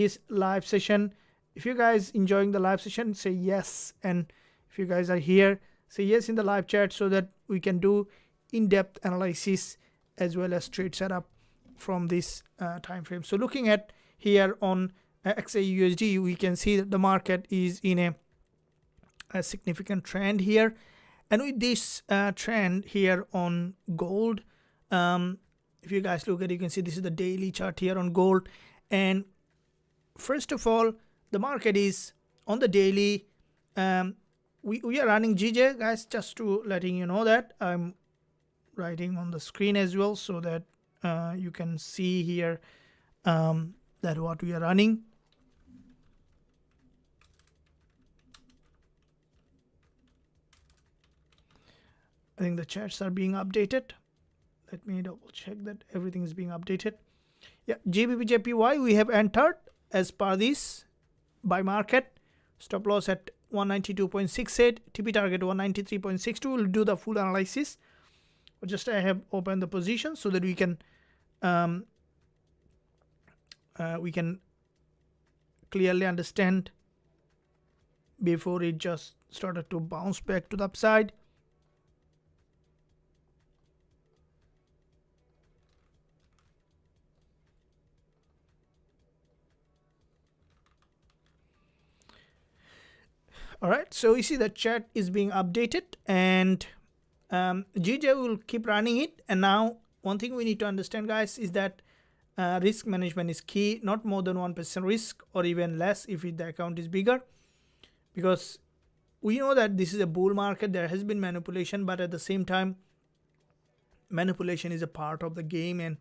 this live session. If you guys enjoying the live session, say yes, and if you guys are here, say yes in the live chat so that we can do in-depth analysis as well as trade setup from this time frame. So looking at here on XAUSD, we can see that the market is in a significant trend here, and with this trend here on gold, if you guys look at, you can see this is the daily chart here on gold. And first of all, the market is on the daily. We are running GJ, guys, just to letting you know that I'm writing on the screen as well so that you can see here that what we are running. I think the chats are being updated. Let me double check that everything is being updated. Yeah, Gbpusd we have entered as per this buy market. Stop loss at 192.68, TP target 193.62. We'll do the full analysis. But just I have opened the position so that we can clearly understand before it just started to bounce back to the upside. All right, so you see the chat is being updated, and GJ will keep running it. And now one thing we need to understand, guys, is that risk management is key. Not more than 1% risk, or even less if the account is bigger, because we know that this is a bull market. There has been manipulation, but at the same time, manipulation is a part of the game,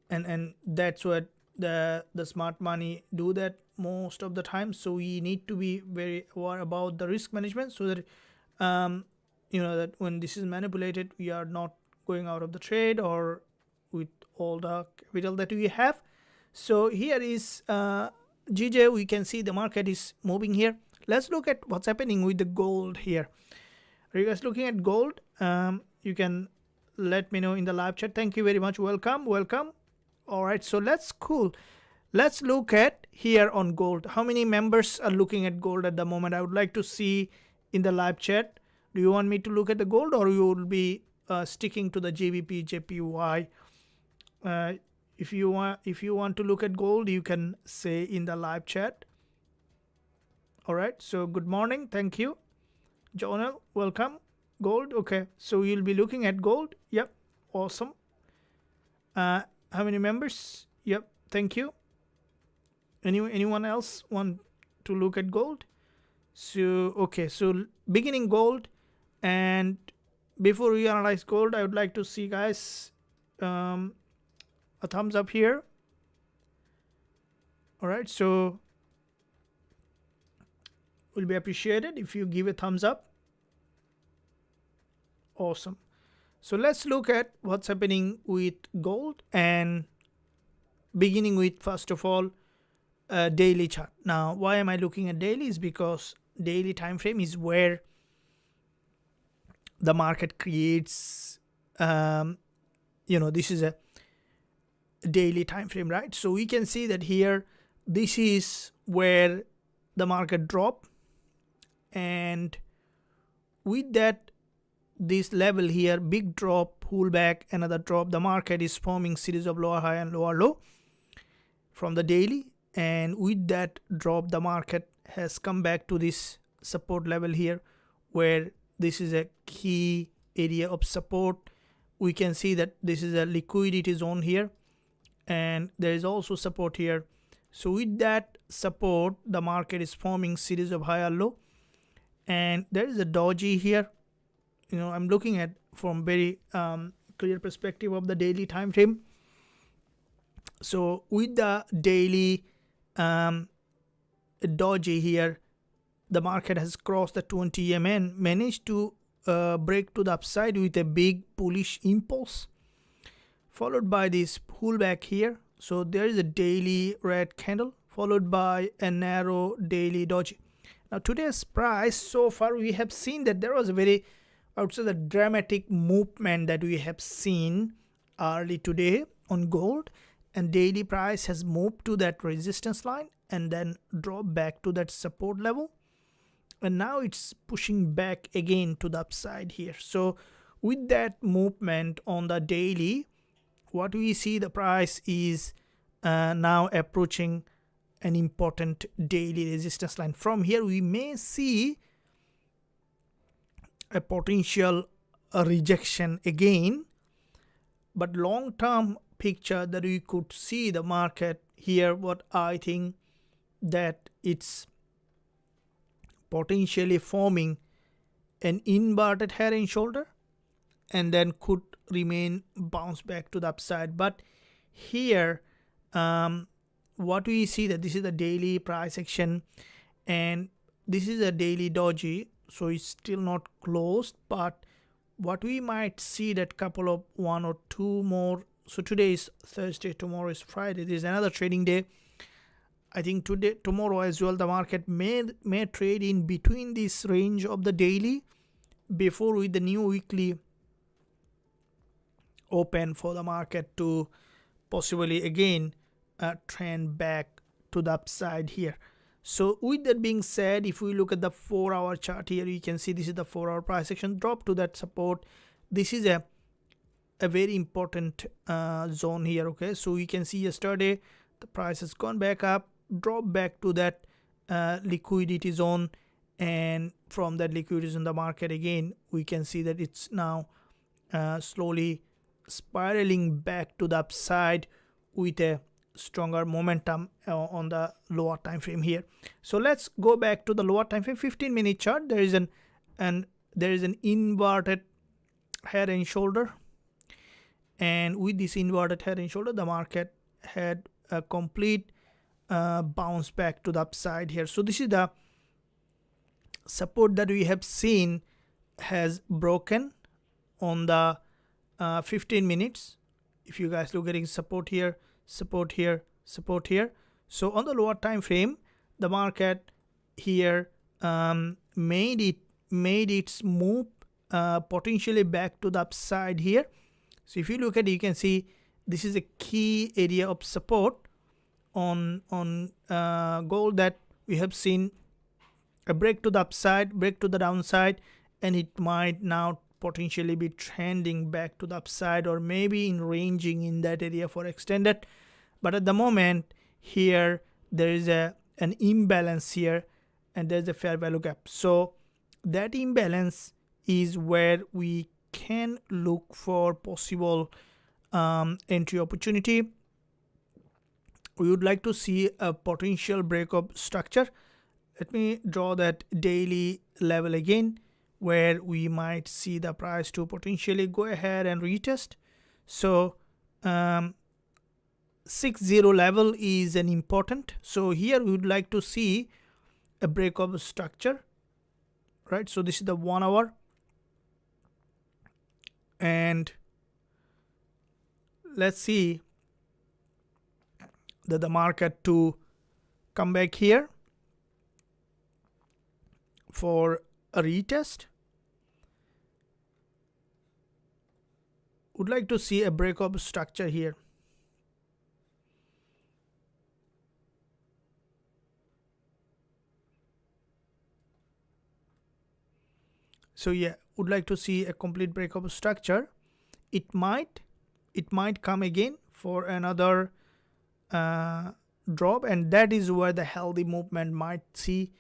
and that's what the smart money do that most of the time. So we need to be very aware about the risk management so that that when this is manipulated, we are not going out of the trade or with all the capital that we have. So here is GJ. We can see the market is moving here. Let's look at what's happening with the gold here. Are you guys looking at gold? You can let me know in the live chat. Thank you very much. Welcome. All right, so let's look at here on gold. How many members are looking at gold at the moment? I would like to see in the live chat. Do you want me to look at the gold, or you will be sticking to the JPY? If you want to look at gold, you can say in the live chat. All right, so good morning. Thank you. Jonel, welcome. Gold. Okay, so you'll be looking at gold. Yep, awesome. How many members? Yep, thank you. Anyone else want to look at gold? So okay, so beginning gold, and before we analyze gold, I would like to see, guys, a thumbs up here. All right, so will be appreciated if you give a thumbs up. Awesome. So let's look at what's happening with gold, and beginning with, first of all, daily chart. Now, why am I looking at daily? Is because daily time frame is where the market creates, this is a daily time frame, right? So we can see that here, this is where the market drop, and with that, this level here, big drop, pullback, another drop, the market is forming series of lower high and lower low from the daily, and with that drop, the market has come back to this support level here, where this is a key area of support. We can see that this is a liquidity zone here, and there is also support here. So with that support, the market is forming series of high and low, and there is a doji here. I'm looking at from very clear perspective of the daily time frame. So with the daily doji here, the market has crossed the 20 EM and managed to break to the upside with a big bullish impulse, followed by this pullback here. So there is a daily red candle followed by a narrow daily doji. Now today's price, so far we have seen that there was a very, I would say, the dramatic movement that we have seen early today on gold, and daily price has moved to that resistance line, and then drop back to that support level, and now it's pushing back again to the upside here. So with that movement on the daily, what we see, the price is now approaching an important daily resistance line. From here we may see a potential rejection again, but long term picture that we could see the market here, what I think that it's potentially forming an inverted head and shoulder, and then could remain bounce back to the upside. But here what we see, that this is the daily price action, and this is a daily doji, so it's still not closed. But what we might see, that couple of one or two more, so today is Thursday, tomorrow is Friday, there is another trading day. I think today, tomorrow as well, the market may trade in between this range of the daily before with the new weekly open for the market to possibly again trend back to the upside here. So with that being said, if we look at the 4-hour chart here, you can see this is the 4-hour price action drop to that support. This is a very important zone here. Okay, so you can see yesterday the price has gone back up, drop back to that liquidity zone, and from that liquidity zone the market again, we can see that it's now slowly spiraling back to the upside with a stronger momentum on the lower time frame here. So let's go back to the lower time frame 15-minute chart. There is an inverted head and shoulder, and with this inverted head and shoulder the market had a complete bounce back to the upside here. So this is the support that we have seen has broken on the 15 minutes. If you guys look at support here, support here, support here. So on the lower time frame, the market here made its move potentially back to the upside here. So if you look at it, you can see this is a key area of support on gold, that we have seen a break to the upside, break to the downside, and it might now potentially be trending back to the upside, or maybe in ranging in that area for extended. But at the moment here there is an imbalance here, and there's a fair value gap. So that imbalance is where we can look for possible entry opportunity. We would like to see a potential break of structure. Let me draw that daily level again, where we might see the price to potentially go ahead and retest. So 60 level is an important. So here we would like to see a break of structure, right? So this is the 1 hour, and let's see that the market to come back here for a retest. Would like to see a break of structure here. So yeah, would like to see a complete break of structure. It might come again for another drop, and that is where the healthy movement might see.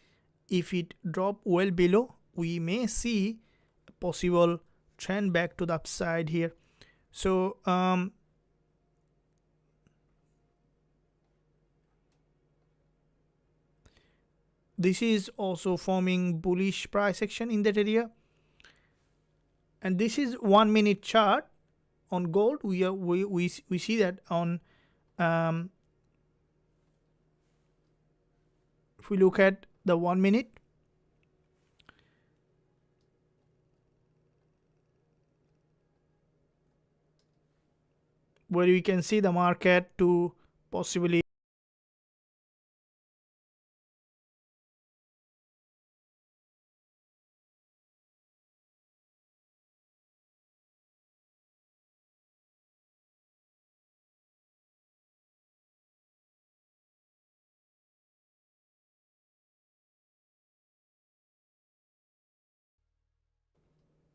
If it drop well below, we may see a possible trend back to the upside here. So this is also forming bullish price action in that area, and this is 1 minute chart on gold. We see that on if we look at the 1 minute, where we can see the market to possibly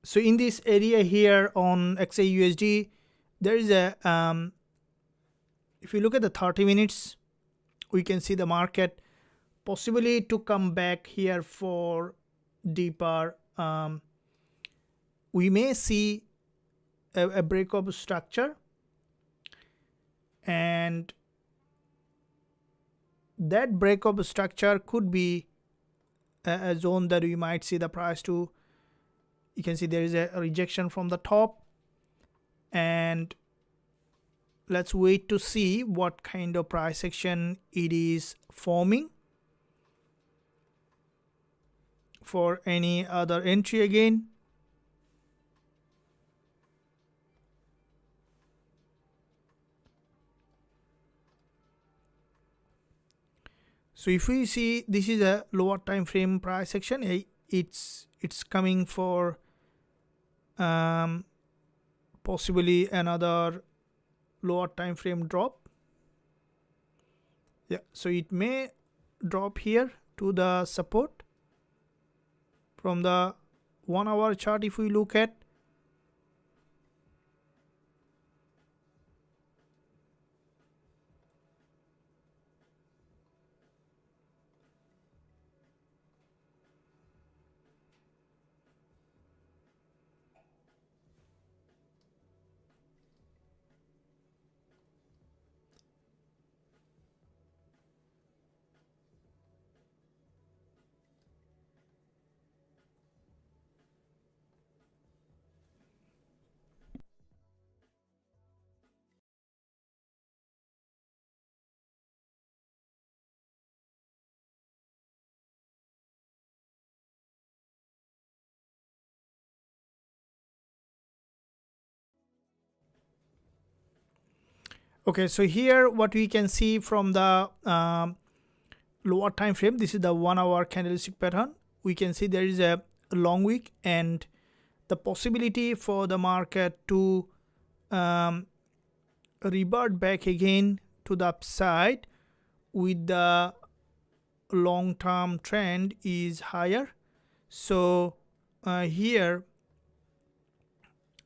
So in this area here on XAUSD, there is a if you look at the 30 minutes, we can see the market possibly to come back here for deeper. We may see a break of structure, and that break of structure could be a zone that we might see the price to. You can see there is a rejection from the top, and let's wait to see what kind of price action it is forming for any other entry again. So if we see, this is a lower time frame price action, it's coming for possibly another lower time frame drop. Yeah, so it may drop here to the support from the 1 hour chart. If we look at, okay, so here what we can see from the lower time frame, this is the 1 hour candlestick pattern. We can see there is a long wick and the possibility for the market to revert back again to the upside with the long term trend is higher. So here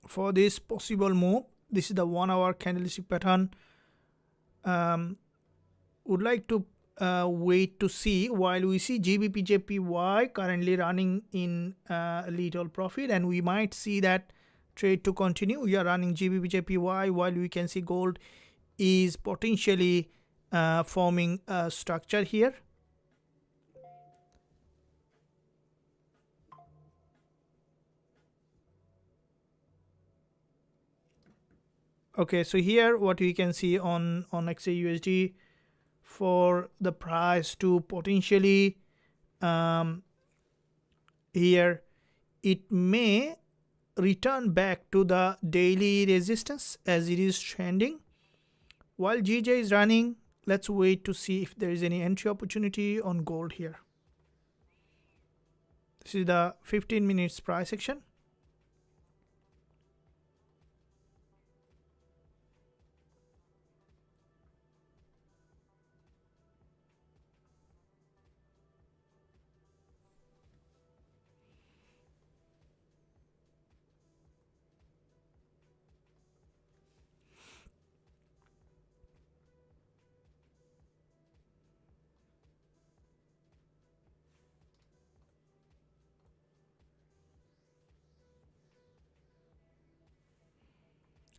for this possible move, this is the 1 hour candlestick pattern. Would like to wait to see, while we see Gbpusd currently running in a little profit, and we might see that trade to continue. We are running Gbpusd while we can see gold is potentially forming a structure here. Okay, so here what we can see on XAUSD, for the price to potentially here it may return back to the daily resistance as it is trending. While GJ is running, let's wait to see if there is any entry opportunity on gold here. This is the 15 minutes price action.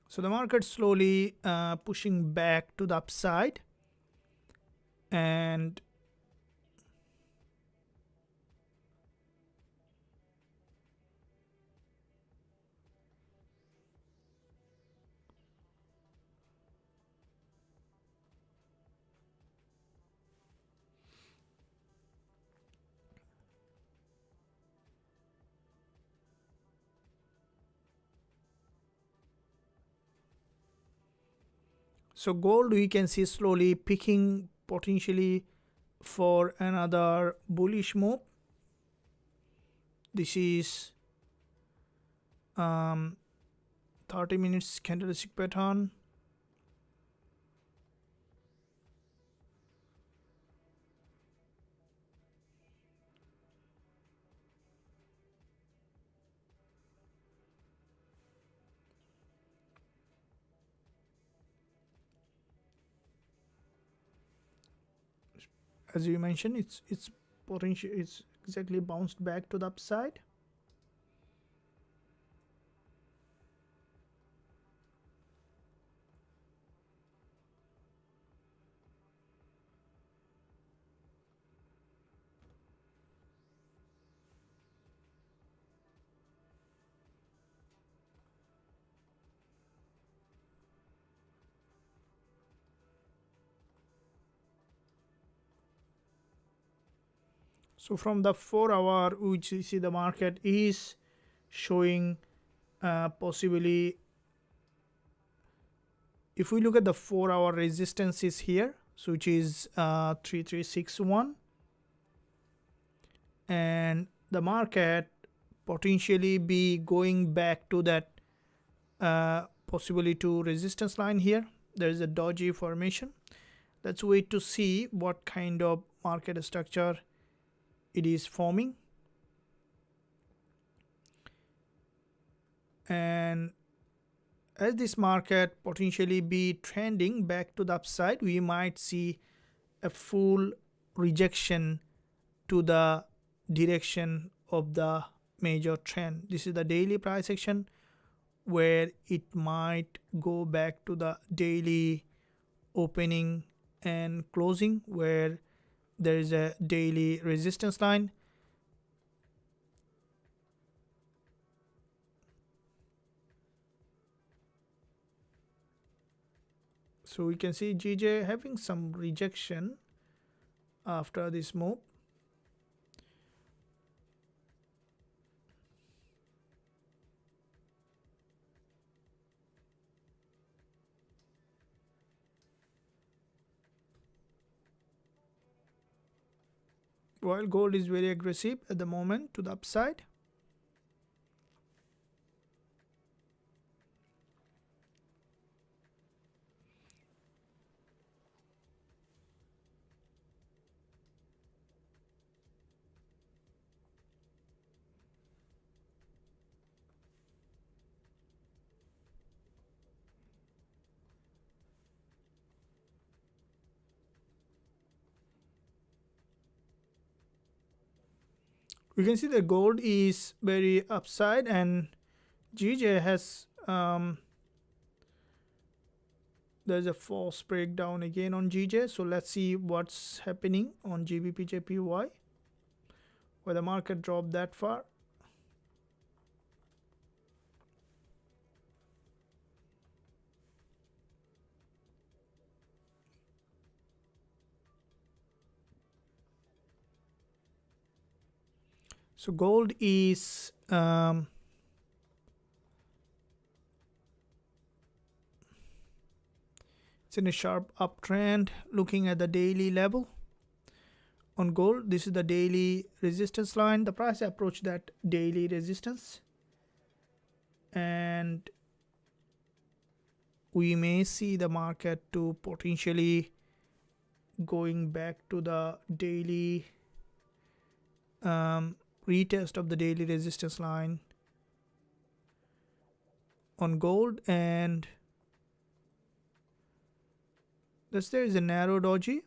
So the market slowly pushing back to the upside, and so gold we can see slowly picking potentially for another bullish move. This is 30 minutes candlestick pattern. as you mentioned, it's potential, it's exactly bounced back to the upside. So from the 4 hour, which you see the market is showing possibly, if we look at the 4 hour resistance is here, so which is 3361, and the market potentially be going back to that possibly to resistance line here. There is a doji formation. Let's wait to see what kind of market structure it is forming. And as this market potentially be trending back to the upside, we might see a full rejection to the direction of the major trend. This is the daily price action, where it might go back to the daily opening and closing, where there is a daily resistance line. So we can see GJ having some rejection after this move. While gold is very aggressive at the moment to the upside. We can see the gold is very upside, and GJ has there's a false breakdown again on GJ. So let's see what's happening on GBPJPY, where the market dropped that far. So gold is it's in a sharp uptrend. Looking at the daily level on gold, this is the daily resistance line. The price approached that daily resistance, and we may see the market to potentially going back to the daily retest of the daily resistance line on gold. And thus there is a narrow doji.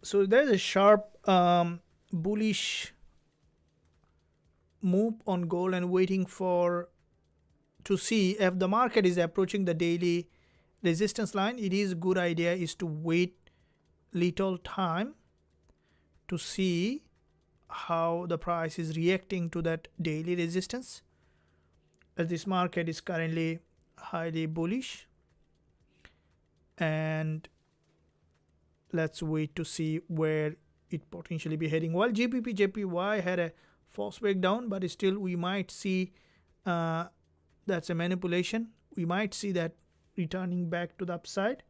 So there is a sharp bullish move on gold, and waiting for to see if the market is approaching the daily resistance line. It is a good idea is to wait little time to see how the price is reacting to that daily resistance, as this market is currently highly bullish. And let's wait to see where it potentially be heading. While GBPJPY had a false breakdown, but still we might see that's a manipulation. We might see that returning back to the upside.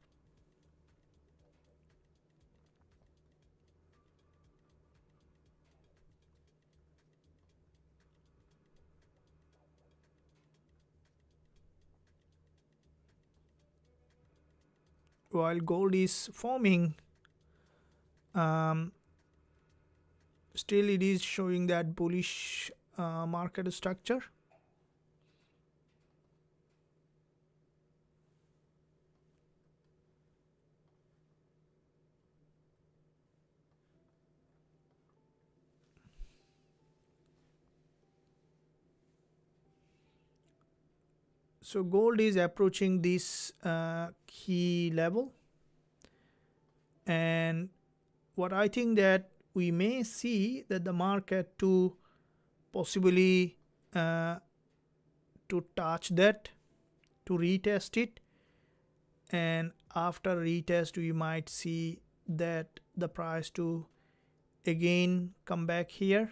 While gold is forming, still it is showing that bullish market structure. So gold is approaching this key level, and what I think that we may see that the market to possibly to touch that, to retest it, and after retest we might see that the price to again come back here,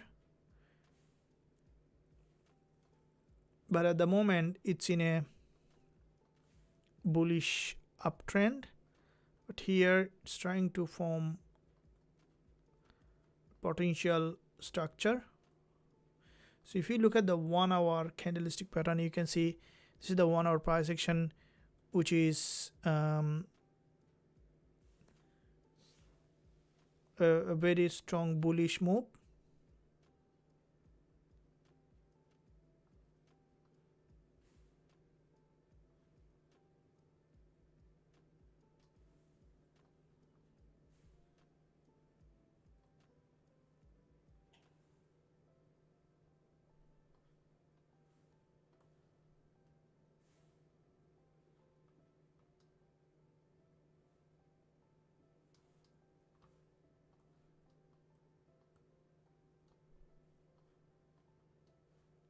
but at the moment it's in a bullish uptrend, but here it's trying to form potential structure. So if you look at the 1 hour candlestick pattern, you can see this is the 1 hour price action, which is a very strong bullish move.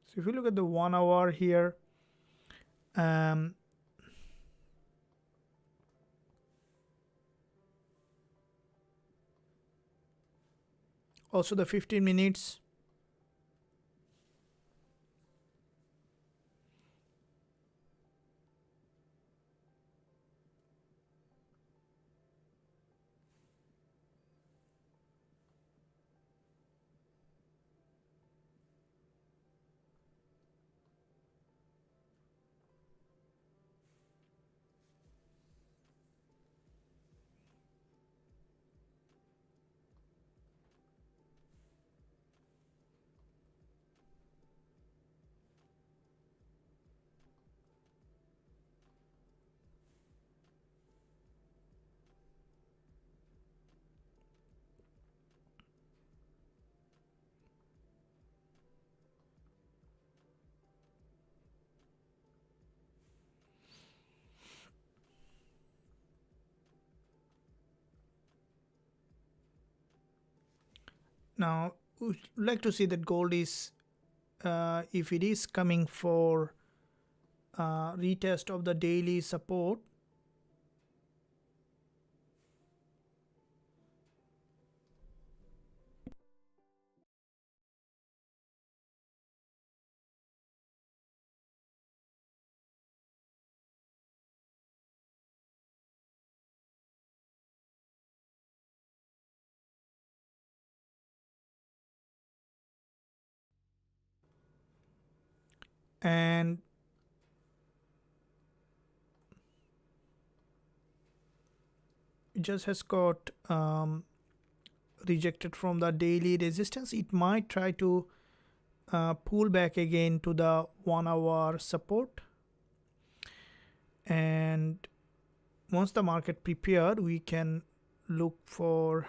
So if you look at the 1 hour here, also the 15 minutes, now we'd like to see that gold is if it is coming for retest of the daily support, and it just has got rejected from the daily resistance, it might try to pull back again to the 1 hour support, and once the market prepared we can look for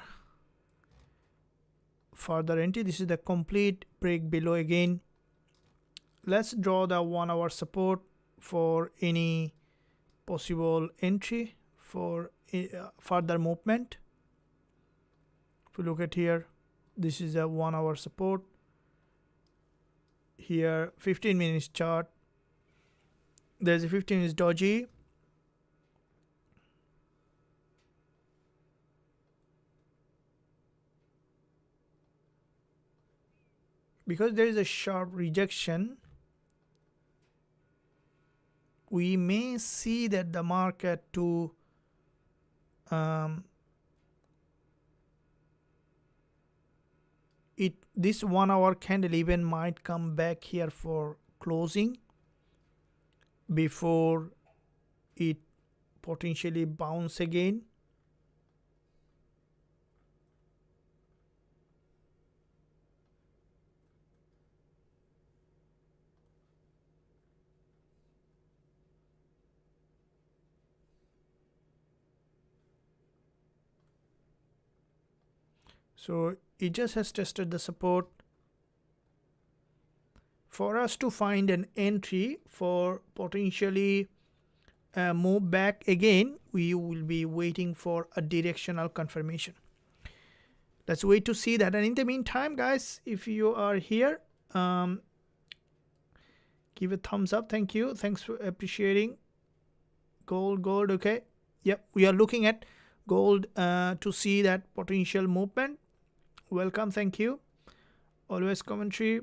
further entry. This is the complete break below again. Let's draw the 1 hour support for any possible entry for further movement. If you look at here, this is a 1 hour support. Here 15 minutes chart, there's a 15 minutes doji, because there is a sharp rejection. We may see that the market to this 1 hour candle even might come back here for closing before it potentially bounce again. So it just has tested the support for us to find an entry for potentially move back again, we will be waiting for a directional confirmation. Let's wait to see that. And in the meantime, guys, if you are here, give a thumbs up. Thank you. Thanks for appreciating. Gold, okay. Yep, we are looking at gold to see that potential movement. Welcome, thank you. Always commentary.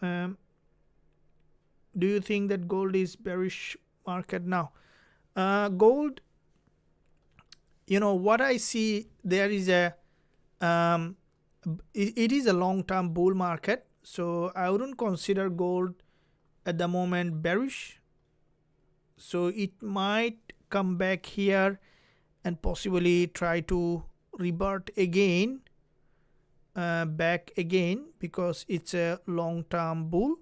Do you think that gold is bearish market now? Gold, you know what I see, there is a it is a long-term bull market, so I wouldn't consider gold at the moment bearish. So it might come back here and possibly try to revert again, back again, because it's a long-term bull.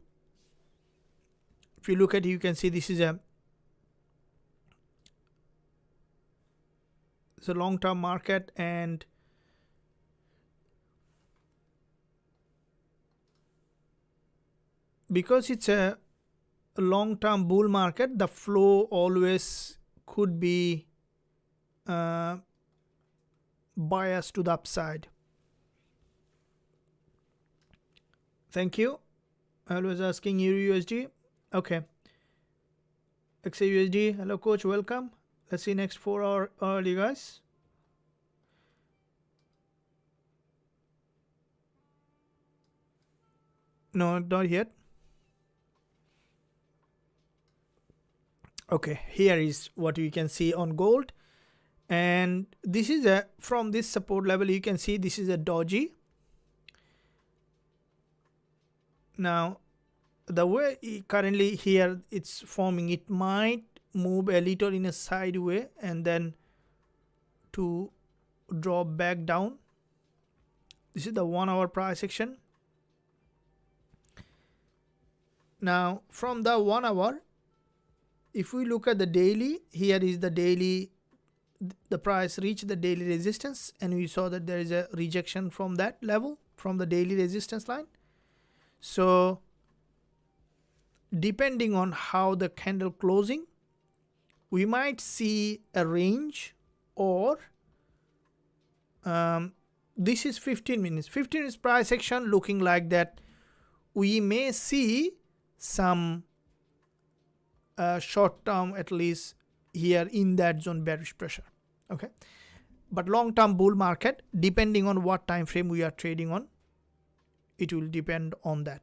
If you look at it, you can see this is a long-term market, and because it's a long-term bull market, the flow always could be biased to the upside. Thank you. Always asking Eurusd. Okay. XAUSD. Hello, coach. Welcome. Let's see next 4 hour early, guys. No, not yet. Okay, here is what you can see on gold, and this is a, from this support level you can see this is a doji. Now the way currently here it's forming, it might move a little in a sideway and then to drop back down. This is the 1 hour price action. Now from the 1 hour, if we look at the daily, here is the daily, the price reached the daily resistance, and we saw that there is a rejection from that level, from the daily resistance line. So depending on how the candle closing, we might see a range, or this is 15 minutes. 15 minutes price action looking like that. We may see some short term, at least here in that zone, bearish pressure. Okay, but long term bull market, depending on what time frame we are trading on, it will depend on that.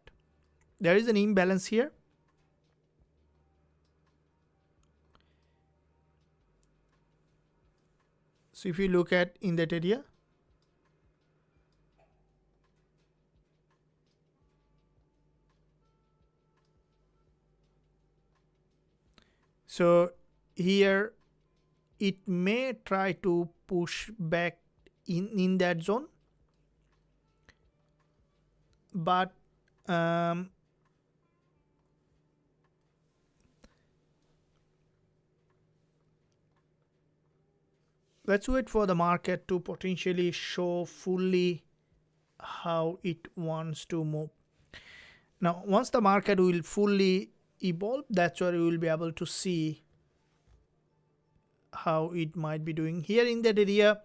There is an imbalance here. So if you look at in that area, so here it may try to push back in that zone, but let's wait for the market to potentially show fully how it wants to move. Now once the market will fully evolve, that's where you will be able to see how it might be doing. Here in that area,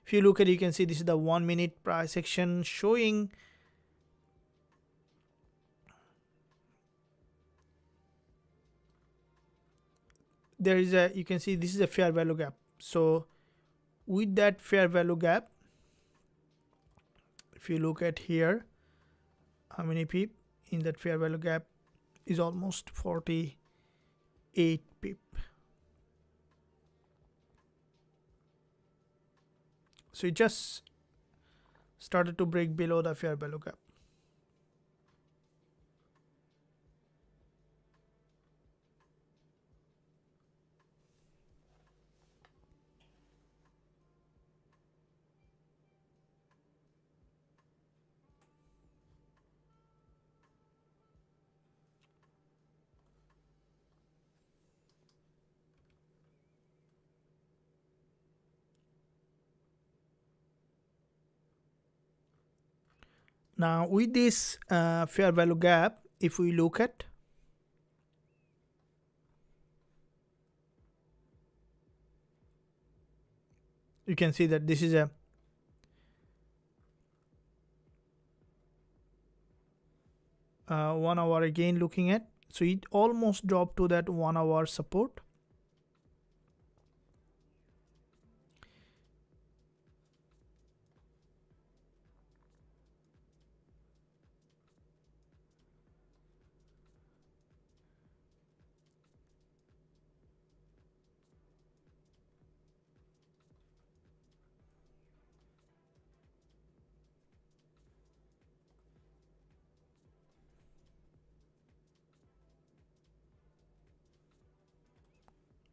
if you look at it, you can see this is the 1 minute price action showing there is a, you can see this is a fair value gap. So with that fair value gap, if you look at here, how many pip in that fair value gap is almost 48 pip. So it just started to break below the fair value gap. Now with this fair value gap, if we look at, you can see that this is a uh, 1 hour again looking at, so it almost dropped to that 1 hour support.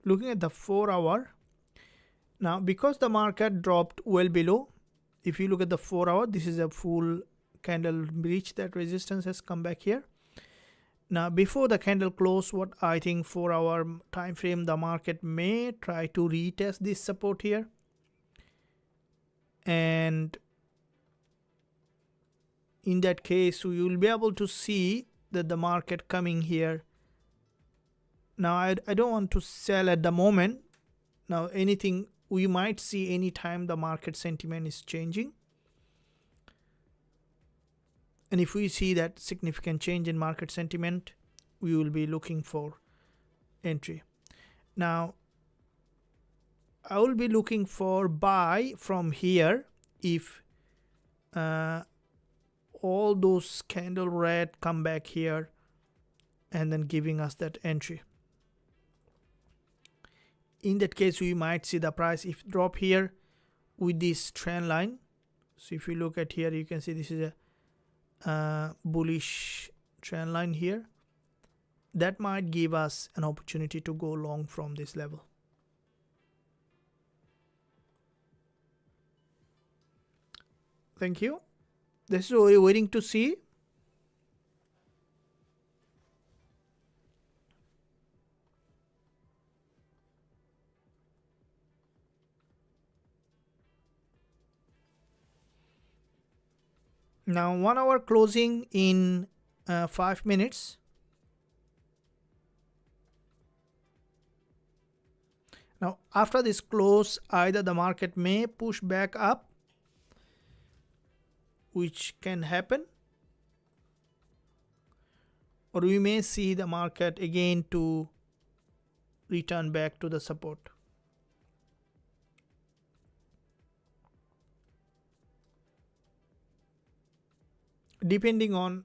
Looking at the 4 hour, now because the market dropped well below, if you look at the 4 hour, this is a full candle breach, that resistance has come back here. Now before the candle close, what I think 4 hour time frame, the market may try to retest this support here, and in that case you will be able to see that the market coming here. Now I don't want to sell at the moment. Now anything we might see anytime the market sentiment is changing, and if we see that significant change in market sentiment, we will be looking for entry. Now I will be looking for buy from here if all those candle red come back here and then giving us that entry. In that case we might see the price if drop here with this trend line. So if you look at here, you can see this is a bullish trend line here. That might give us an opportunity to go long from this level. Thank you. This is what we're waiting to see. Now 1 hour closing in 5 minutes. Now after this close, either the market may push back up, which can happen, or we may see the market again to return back to the support. Depending on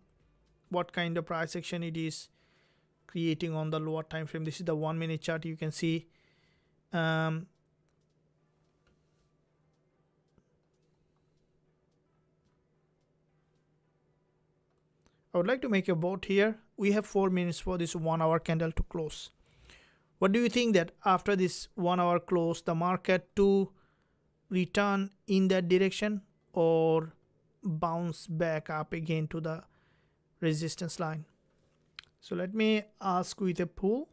what kind of price action it is creating on the lower time frame. This is the 1 minute chart. You can see I would like to make a vote here. We have 4 minutes for this 1 hour candle to close. What do you think that after this 1 hour close, the market to return in that direction or bounce back up again to the resistance line? So let me ask with a poll.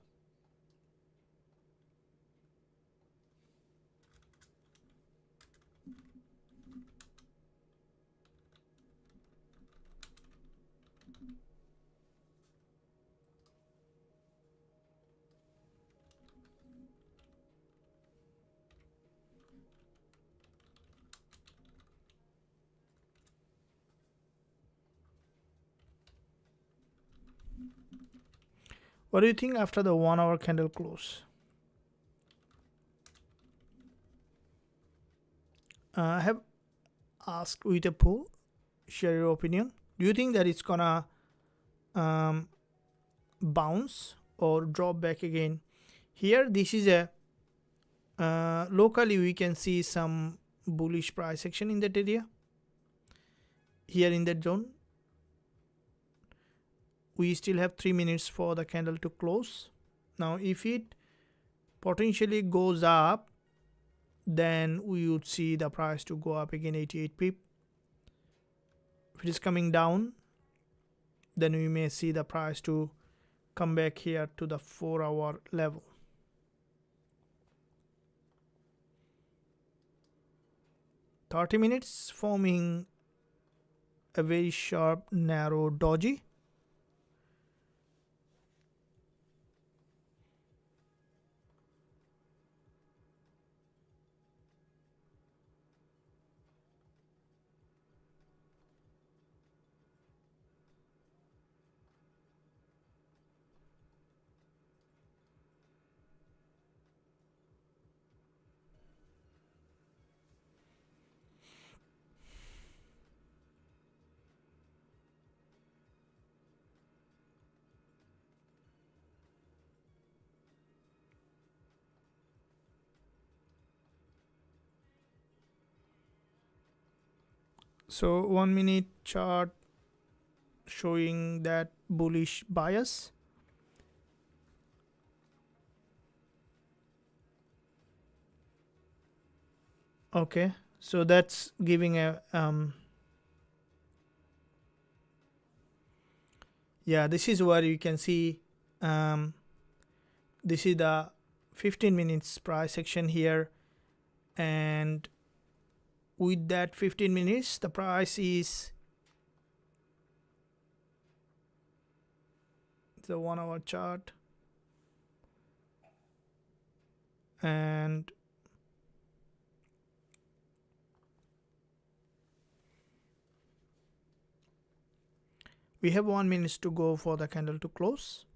What do you think after the 1 hour candle close? I have asked with a poll. Share your opinion. Do you think that it's gonna bounce or drop back again? Here, this is a locally we can see some bullish price action in that area. Here in that zone, we still have 3 minutes for the candle to close. Now if it potentially goes up, then we would see the price to go up again 88 pip. If it is coming down, then we may see the price to come back here to the 4 hour level. $30 minutes forming a very sharp narrow doji. So 1 minute chart showing that bullish bias. Okay, so that's giving a yeah, this is where you can see this is the 15 minutes price action here, and with that 15 minutes the price is the 1 hour chart, and we have 1 minute to go for the candle to close.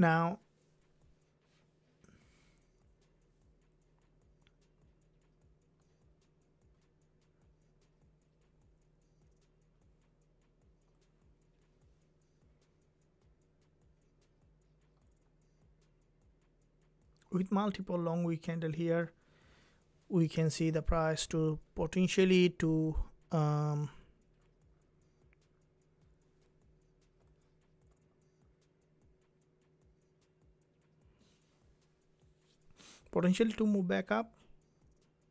Now with multiple long wick candle here, we can see the price to potentially to potentially to move back up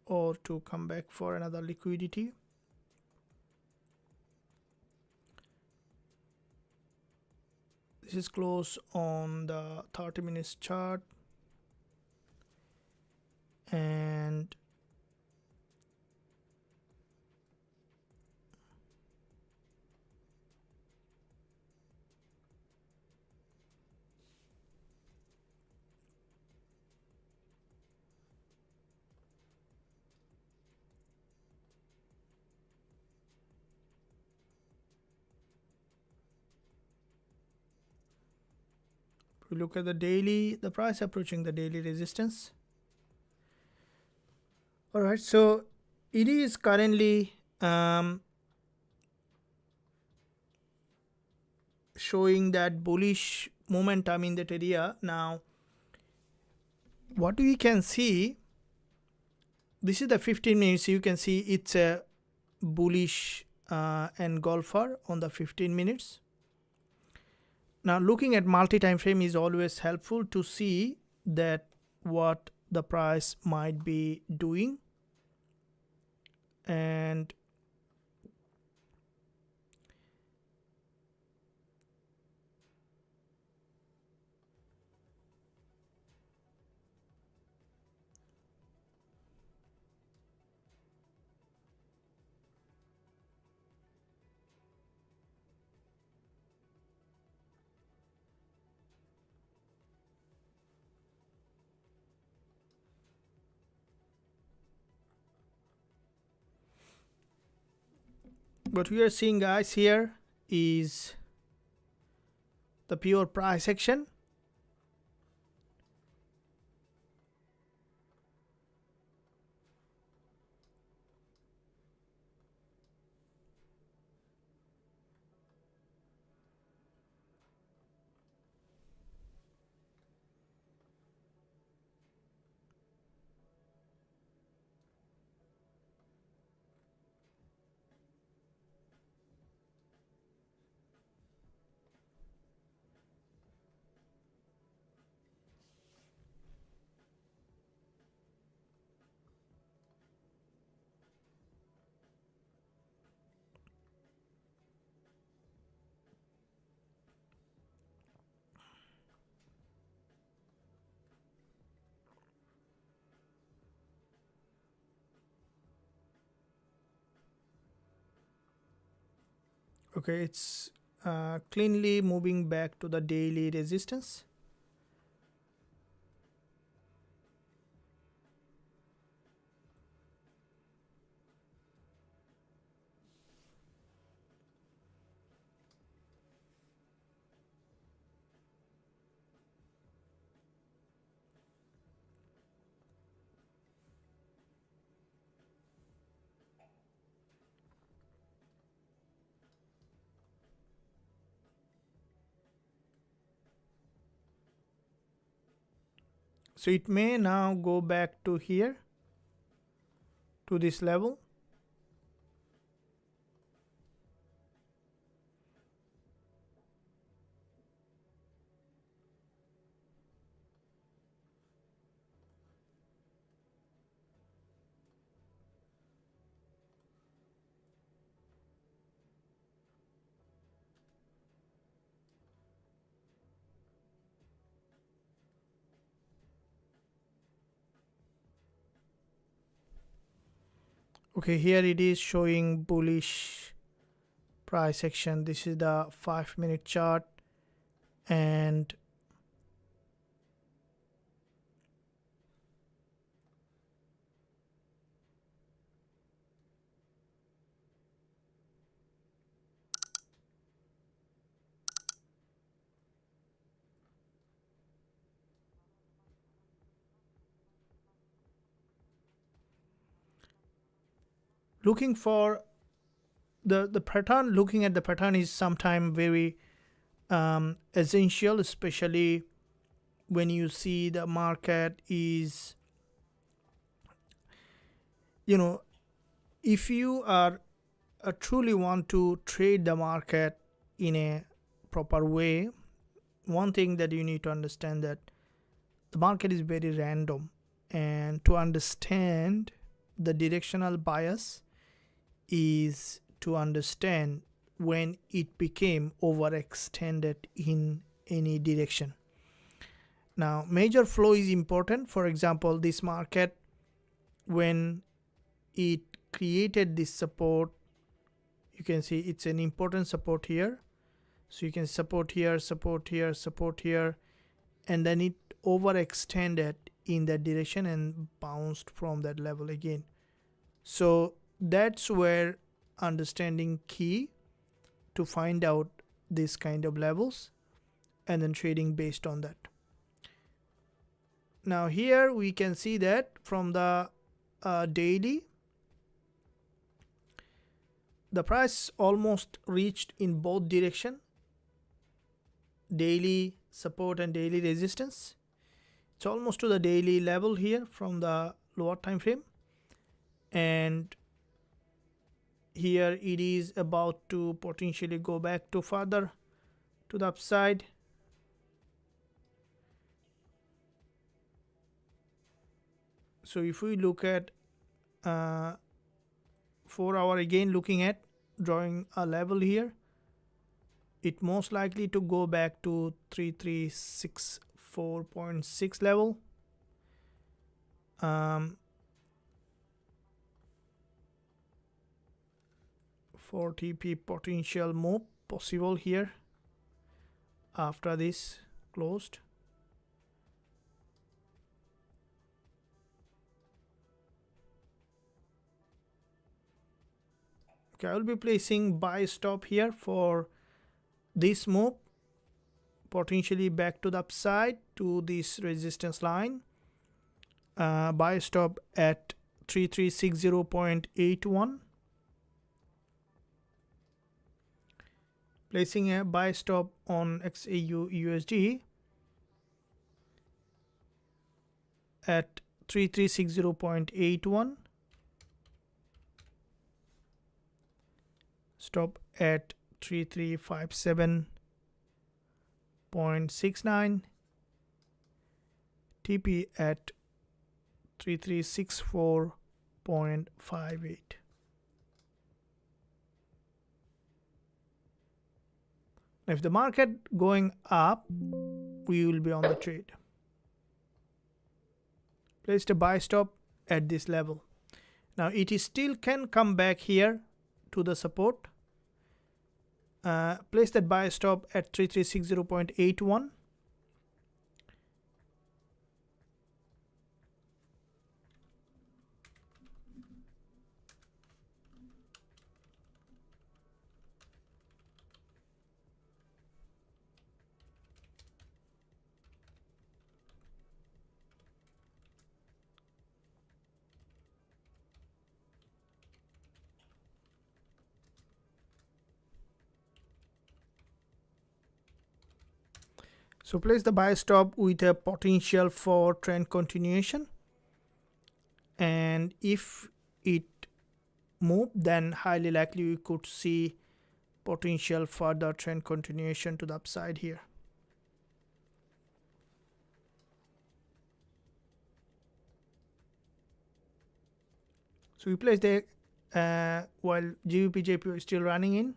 or to come back for another liquidity. This is close on the 30 minutes chart, and if we look at the daily, the price approaching the daily resistance. All right, so it is currently showing that bullish momentum in that area. Now what we can see, this is the 15 minutes. You can see it's a bullish engulfer on the 15 minutes. Now looking at multi-time frame is always helpful to see that what the price might be doing, and what we are seeing guys here is the pure price action. Okay, it's cleanly moving back to the daily resistance. So it may now go back to here, to this level. Okay, here it is showing bullish price action. This is the 5-minute chart, and looking for the pattern, looking at the pattern is sometimes very essential, especially when you see the market is, if you are truly want to trade the market in a proper way, one thing that you need to understand that the market is very random, and to understand the directional bias is to understand when it became overextended in any direction. Now, major flow is important. For example, this market, when it created this support, you can see it's an important support here. So you can support here, support here, support here, and then it overextended in that direction and bounced from that level again. So that's where understanding key to find out this kind of levels and then trading based on that. Now here we can see that from the daily, the price almost reached in both direction, daily support and daily resistance. It's almost to the daily level here from the lower time frame, and here it is about to potentially go back to further to the upside. So if we look at 4 hour, again looking at drawing a level here, it most likely to go back to 3364.6 level. 40p potential move possible here after this closed. Okay, I will be placing buy stop here for this move, potentially back to the upside to this resistance line. Buy stop at 3360.81. Placing a buy stop on XAU USD at 3360.81. Stop at 3357.69. TP at 3364.58. If the market going up, we will be on the trade. Placed a buy stop at this level. Now it is still can come back here to the support. place that buy stop at 3360.81. So place the buy stop with a potential for trend continuation, and if it move, then highly likely we could see potential further trend continuation to the upside here. So we place the while Gbpusd is still running in.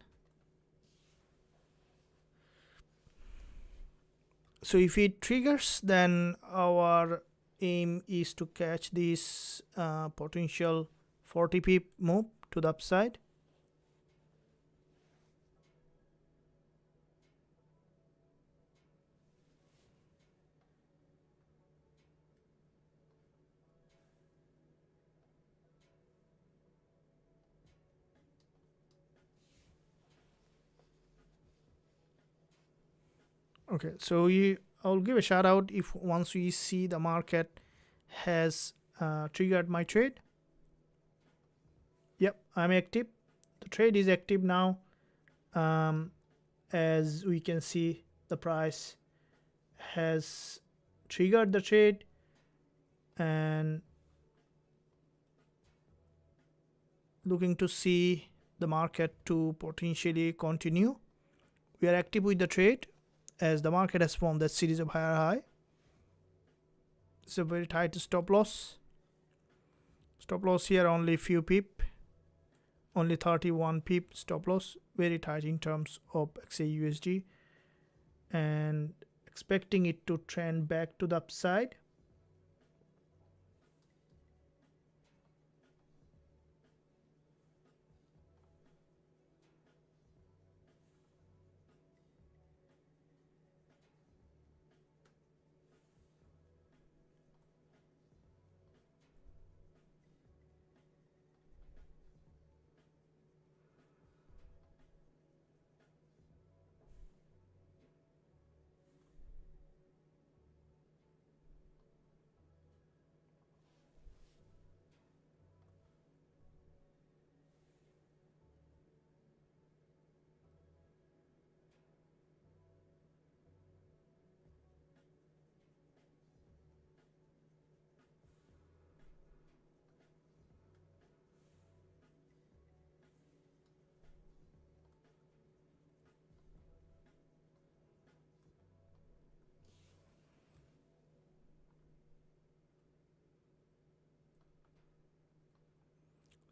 So if it triggers, then our aim is to catch this potential 40 pip move to the upside. Okay, so I'll give a shout out if once we see the market has triggered my trade. Yep, I'm active. The trade is active now. As we can see, the price has triggered the trade and looking to see the market to potentially continue. We are active with the trade as the market has formed that series of higher high. It's a very tight stop loss. Stop loss here only few pip, only 31 pip stop loss, very tight in terms of XAUSD, and expecting it to trend back to the upside.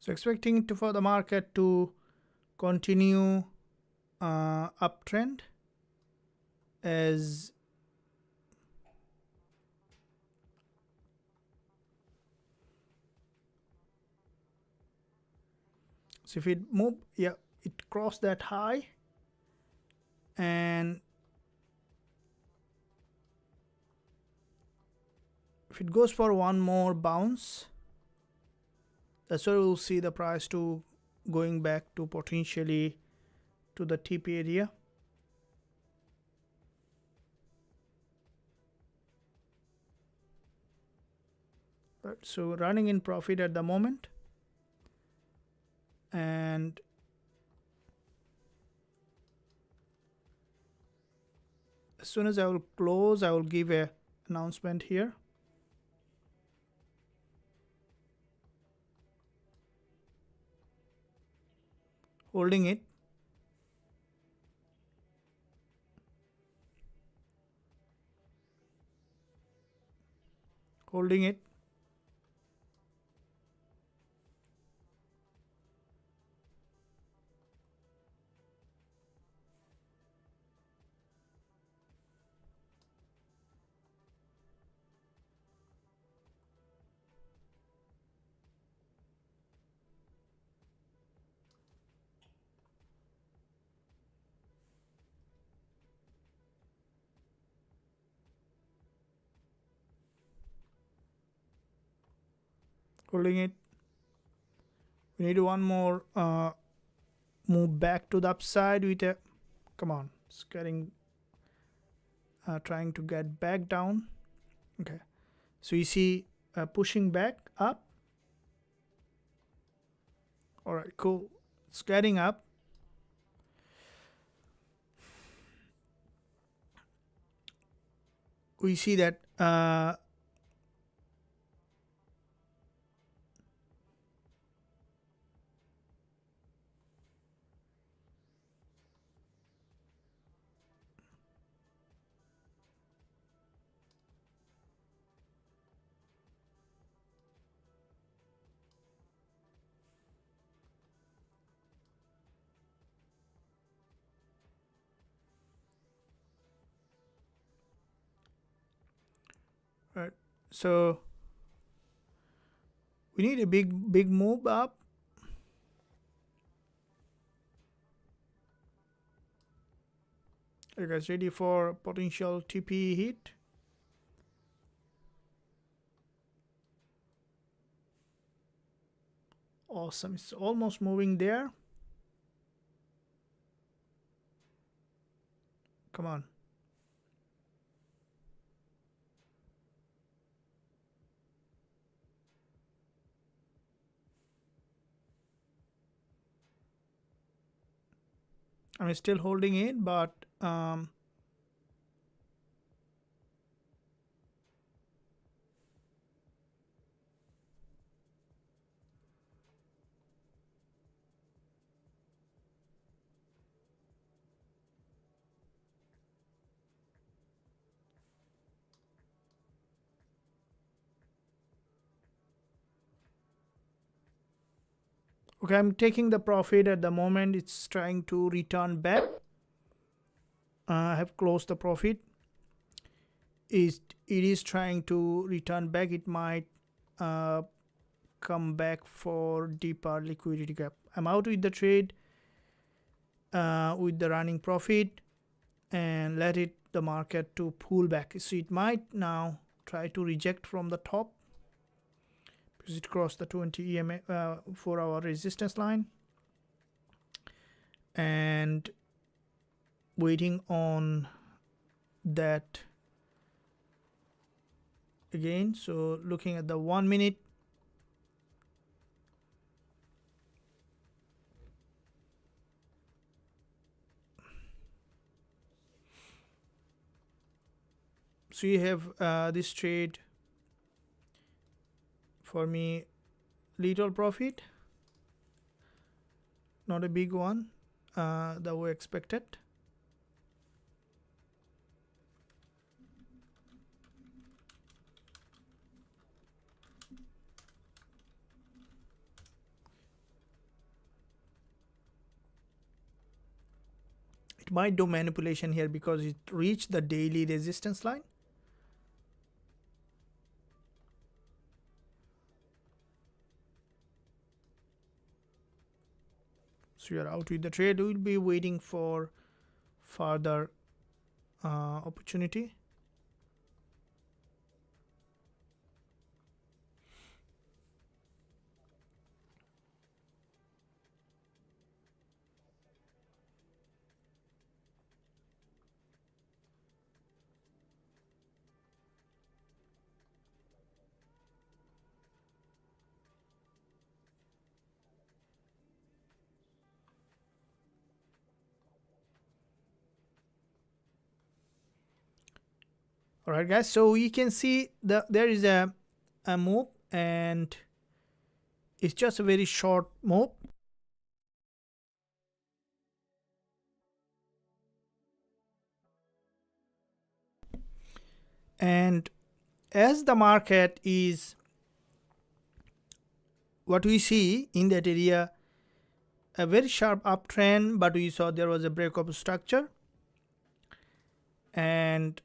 So expecting to for the market to continue uptrend as so if it move, yeah, it crossed that high, and if it goes for one more bounce, that's where we'll see the price to going back to potentially to the TP area. Right, so running in profit at the moment, and as soon as I will close, I will give a announcement here. Holding it. Holding it. holding it. We need one more move back to the upside with a, come on, it's getting trying to get back down. Okay, so you see pushing back up. All right, cool, it's getting up. We see that right, so we need a big move up. You guys ready for potential TP hit? Awesome, it's almost moving there. Come on. I'm still holding it, but okay, I'm taking the profit at the moment. It's trying to return back. I have closed the profit. It is trying to return back. It might come back for deeper liquidity gap. I'm out with the trade with the running profit and let it the market to pull back. So it might now try to reject from the top because it crossed the 20 EMA 4-hour resistance line, and waiting on that again. So looking at the 1 minute, so you have this trade for me, little profit, not a big one that we expected. It might do manipulation here because it reached the daily resistance line. So you're out with the trade. We'll be waiting for further opportunity. All right, guys, so you can see there is a move, and it's just a very short move. And as the market is, what we see in that area, a very sharp uptrend, but we saw there was a break of structure, and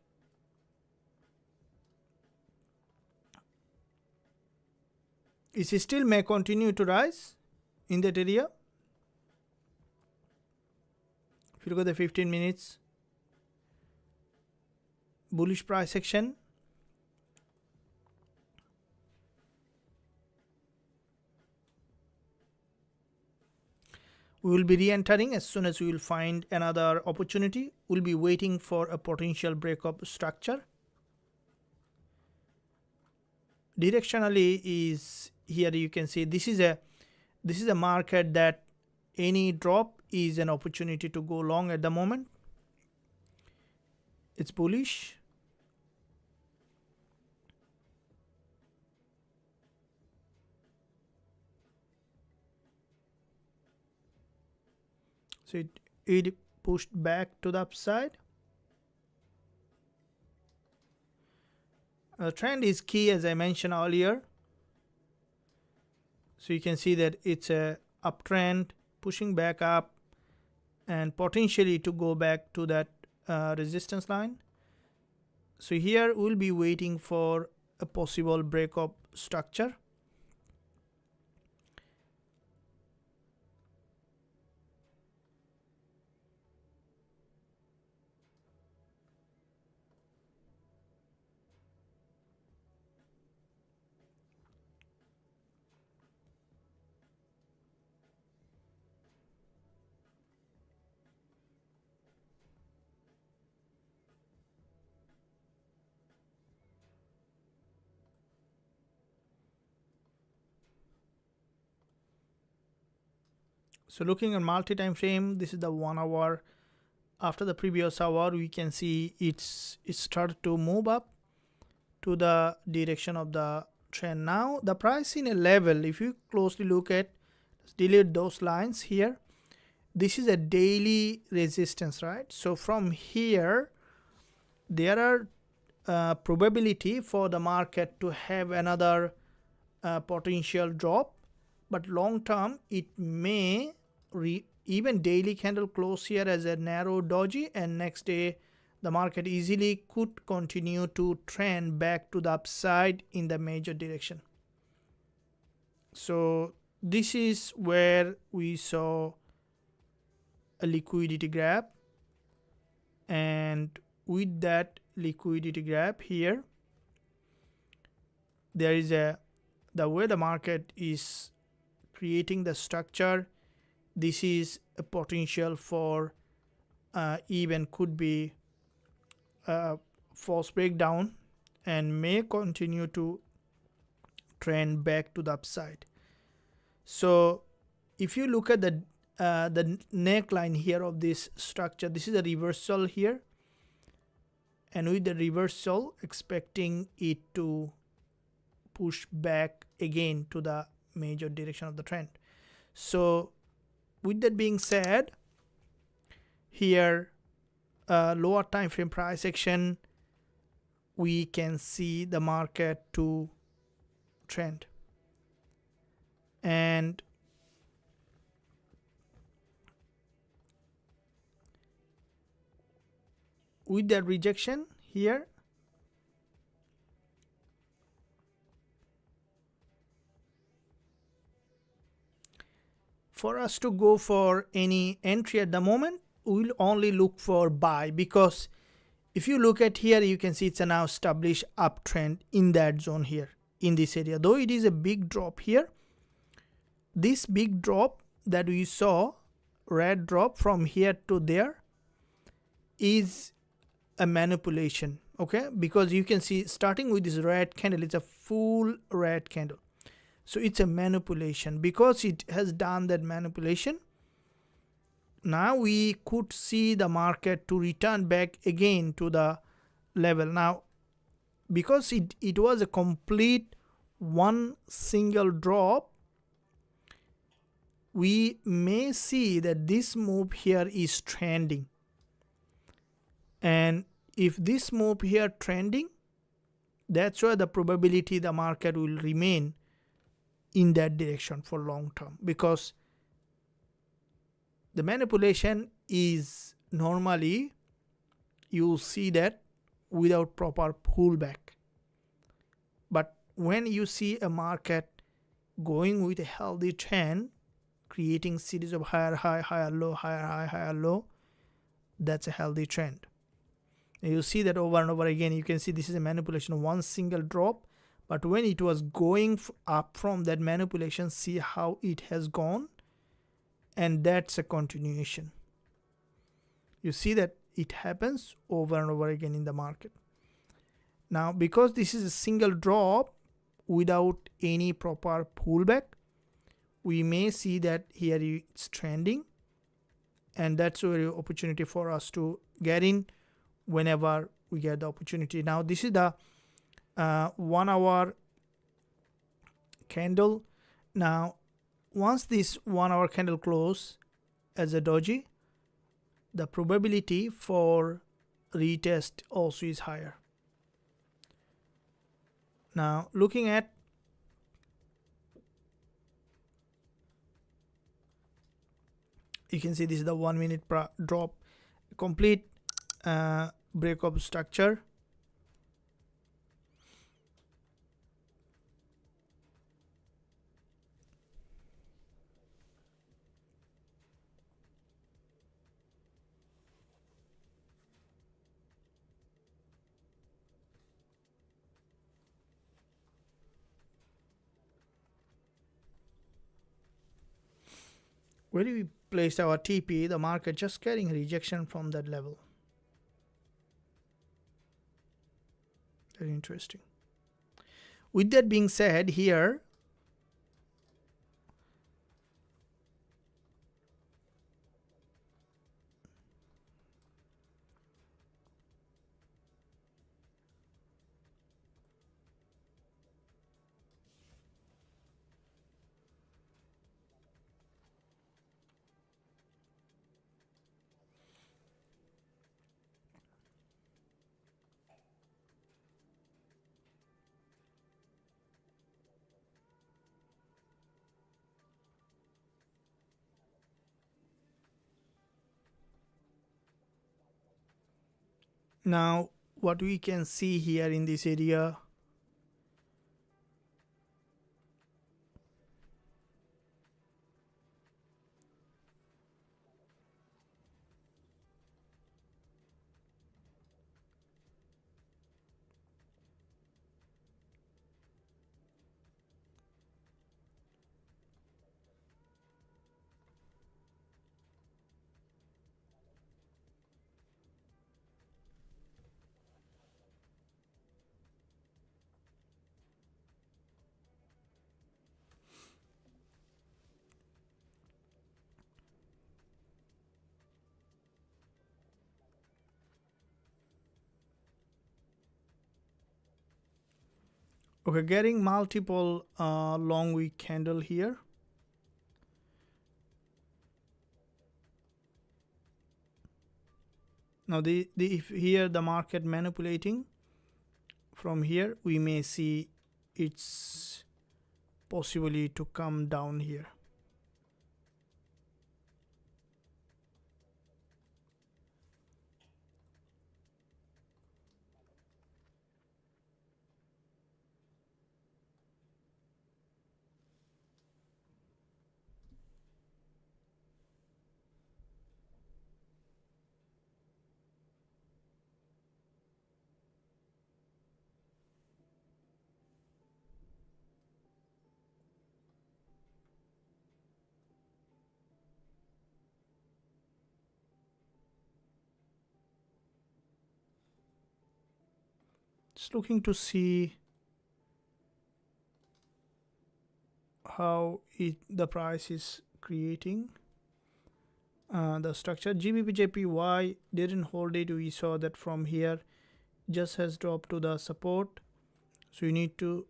it still may continue to rise in that area. If you look at the 15 minutes bullish price action, We will be re-entering as soon as we will find another opportunity. We'll be waiting for a potential breakup structure. Directionally is here, you can see this is a market that any drop is an opportunity to go long at the moment. It's bullish. So it pushed back to the upside. Trend is key, as I mentioned earlier. So you can see that it's a uptrend pushing back up and potentially to go back to that resistance line. So here we'll be waiting for a possible breakup structure. So looking at multi-time frame, this is the 1 hour. After the previous hour, we can see it started to move up to the direction of the trend. Now the price in a level, if you closely look at, delete those lines here. This is a daily resistance, right? So from here, there are probability for the market to have another potential drop, but long term it may even daily candle close here as a narrow doji, and next day the market easily could continue to trend back to the upside in the major direction. So this is where we saw a liquidity grab, and with that liquidity grab here, there is the way the market is creating the structure. This is a potential for even could be false breakdown and may continue to trend back to the upside. So if you look at the neckline here of this structure, this is a reversal here, and with the reversal expecting it to push back again to the major direction of the trend. So with that being said, here lower time frame price action, we can see the market to trend, and with that rejection here, for us to go for any entry at the moment, we'll only look for buy, because if you look at here, you can see it's a now established uptrend in that zone here in this area. Though it is a big drop here, this big drop that we saw, red drop from here to there, is a manipulation, okay? Because you can see starting with this red candle, it's a full red candle. So it's a manipulation. Because it has done that manipulation, now we could see the market to return back again to the level. Now because it was a complete one single drop, we may see that this move here is trending, and if this move here trending, that's why the probability the market will remain in that direction for long term, because the manipulation is normally, you see that without proper pullback. But when you see a market going with a healthy trend, creating series of higher high, higher low, higher high, higher low, that's a healthy trend. And you see that over and over again. You can see this is a manipulation of one single drop, but when it was going up from that manipulation, see how it has gone, and that's a continuation. You see that it happens over and over again in the market. Now, because this is a single drop without any proper pullback, we may see that here it's trending, and that's a very opportunity for us to get in whenever we get the opportunity. Now, this is the 1 hour candle. Now, once this 1 hour candle close as a doji, the probability for retest also is higher. Now, looking at you can see this is the 1 minute drop, complete break of structure. When we placed our TP, the market just getting rejection from that level. Very interesting. With that being said, here now what we can see here in this area, okay, getting multiple long wick candle here. Now, if here the market manipulating from here, we may see it's possibly to come down here. Just looking to see how the price is creating the structure. Gbpusd didn't hold it. We saw that from here just has dropped to the support, so we need to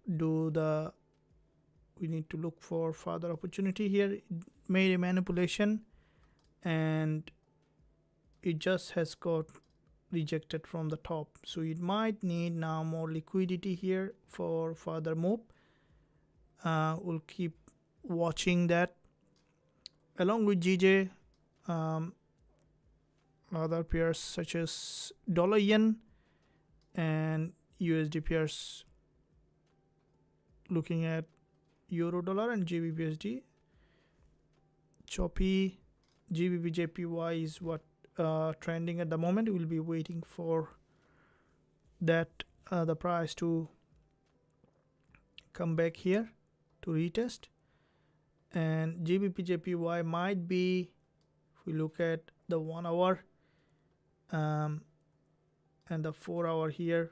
look for further opportunity here. It made a manipulation and it just has got rejected from the top, so it might need now more liquidity here for further move. We'll keep watching that along with GJ. Other pairs such as dollar yen and USD pairs, looking at euro dollar and Gbpusd. Choppy Gbpusd is what trending at the moment. We'll be waiting for that the price to come back here to retest, and Gbpujpy might be, if we look at the 1 hour and the 4 hour here,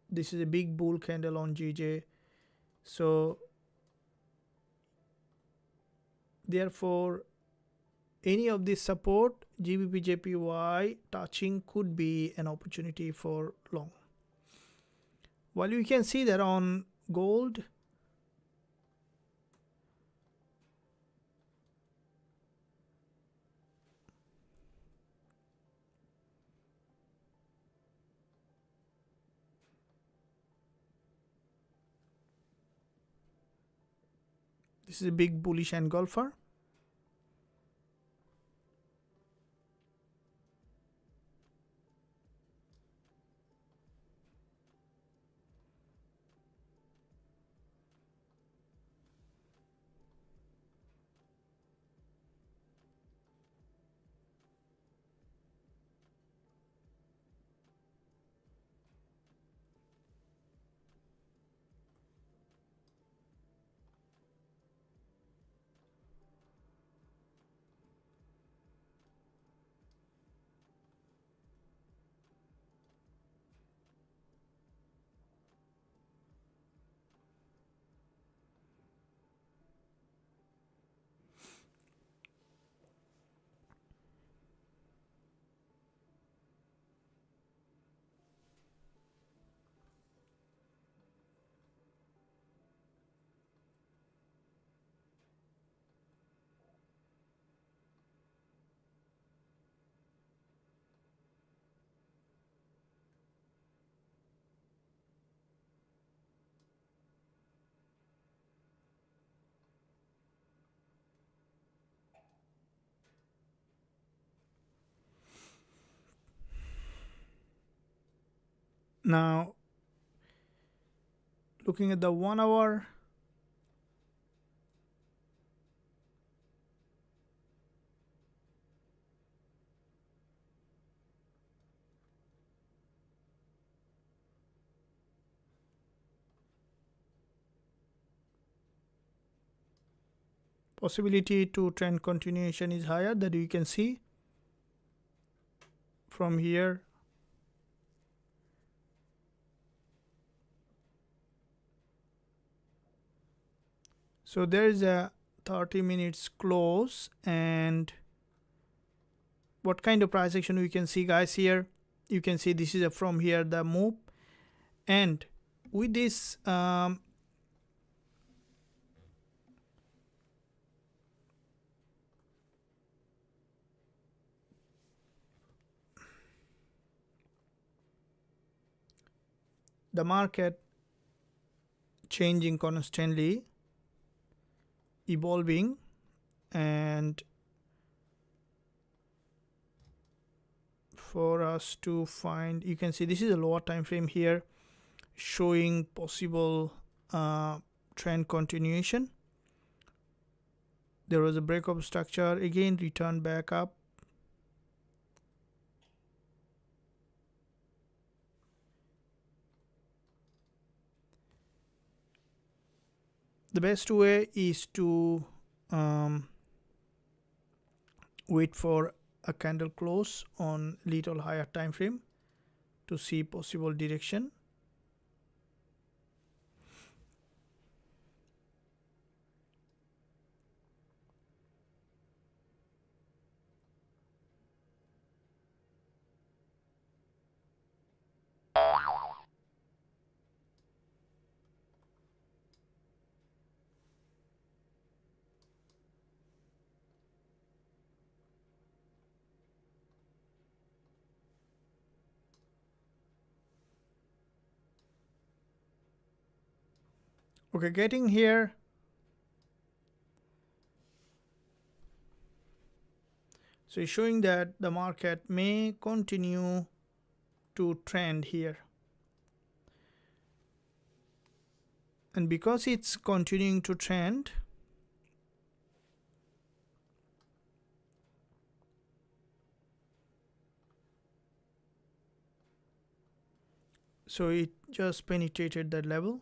this is a big bull candle on GJ, so therefore any of this support Gbpujpy touching could be an opportunity for long. While you can see that on gold, this is a big bullish engulfer. Now looking at the 1 hour, possibility to trend continuation is higher, that you can see from here. So there is a 30 minutes close, and what kind of price action we can see, guys? Here you can see this is a from here the move, and with this the market changing constantly, evolving, and for us to find, you can see this is a lower time frame here showing possible trend continuation. There was a break of structure, again return back up. The best way is to wait for a candle close on little higher time frame to see possible direction. Okay, getting here, so it's showing that the market may continue to trend here, and because it's continuing to trend, so it just penetrated that level.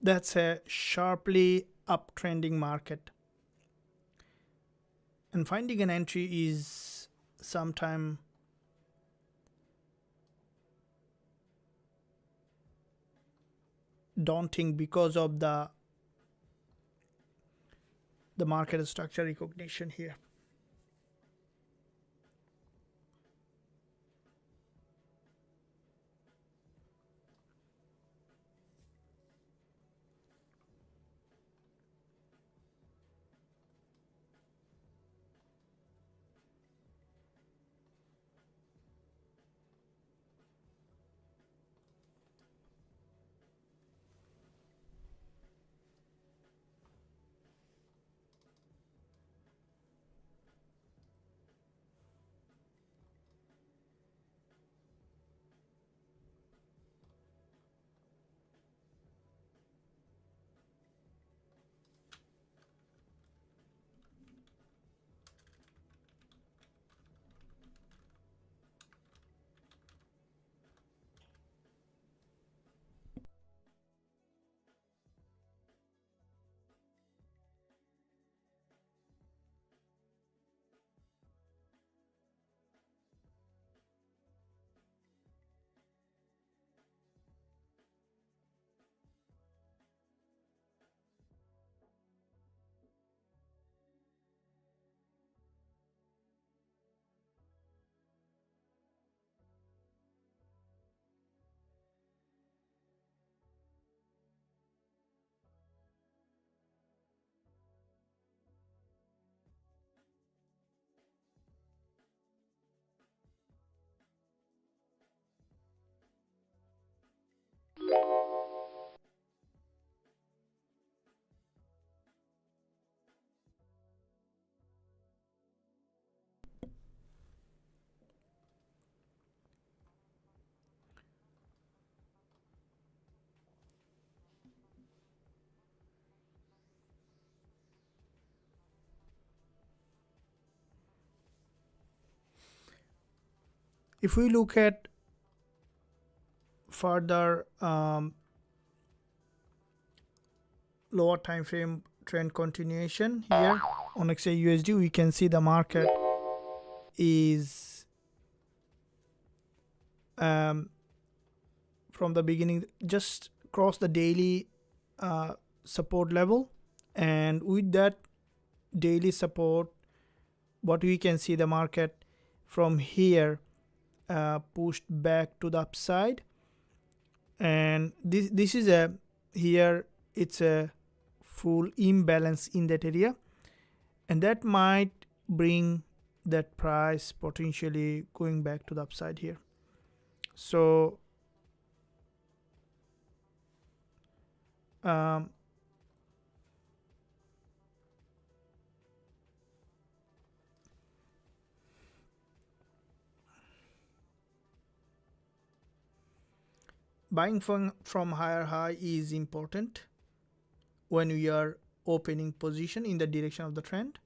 That's a sharply uptrending market, and finding an entry is sometime daunting because of the market structure recognition here. If we look at further lower time frame trend continuation here on XAUSD, we can see the market is from the beginning just cross the daily support level, and with that daily support, what we can see, the market from here pushed back to the upside, and this is a, here it's a full imbalance in that area, and that might bring that price potentially going back to the upside here. So buying from higher high is important when we are opening position in the direction of the trend.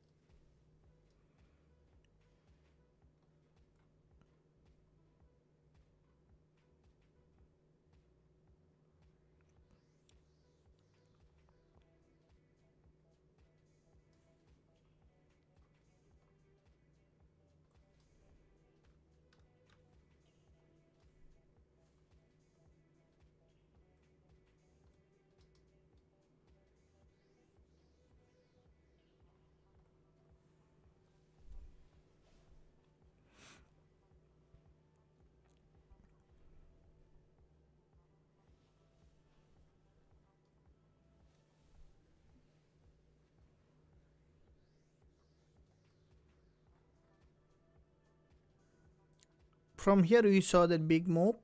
From here we saw that big move,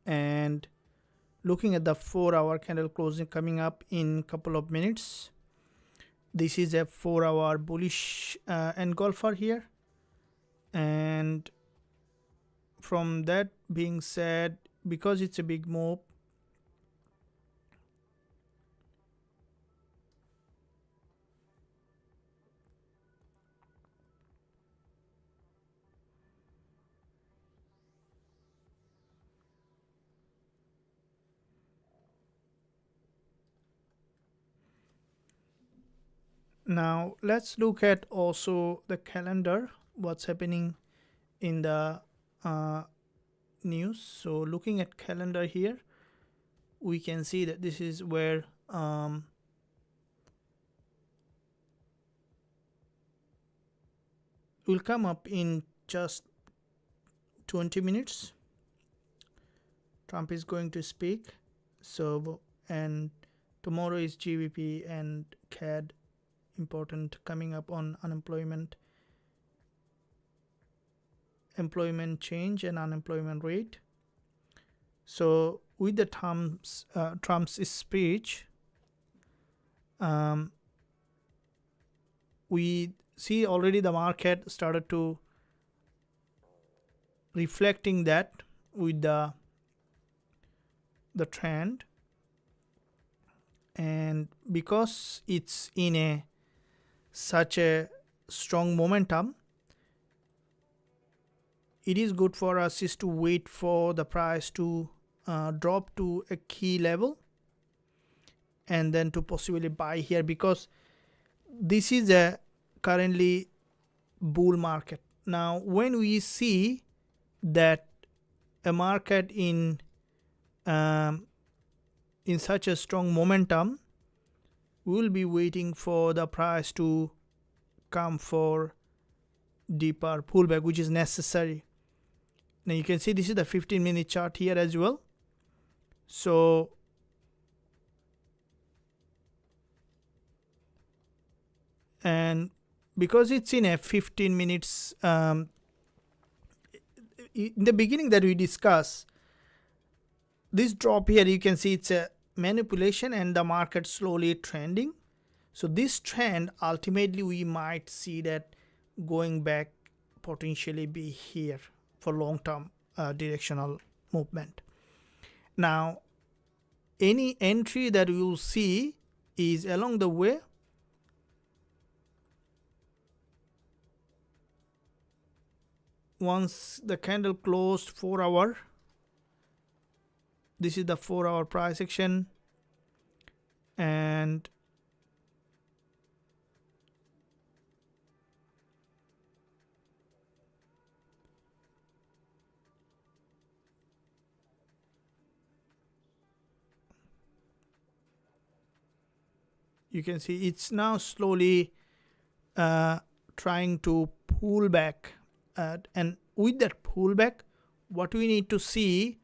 and looking at the 4-hour candle closing coming up in couple of minutes, this is a 4-hour bullish engulfer here, and from that being said, because it's a big move, Now let's look at also the calendar, what's happening in the news. So looking at calendar here, we can see that this is where will come up in just 20 minutes. Trump is going to speak. So, and tomorrow is GBP and CAD, important, coming up on employment change and unemployment rate. So with the Trump's speech, we see already the market started to reflecting that with the trend, and because it's in such a strong momentum, it is good for us is to wait for the price to drop to a key level and then to possibly buy here, because this is a currently bull market. Now when we see that a market in such a strong momentum, we will be waiting for the price to come for deeper pullback, which is necessary. Now you can see this is the 15-minute chart here as well. So and because it's in a 15 minutes, in the beginning that we discussed, this drop here, you can see it's a manipulation and the market slowly trending. So this trend, ultimately we might see that going back, potentially be here for long-term directional movement. Now any entry that we will see is along the way. Once the candle closed 4 hour, this is the 4 hour price action, and you can see it's now slowly trying to pull back, and with that pullback, what we need to see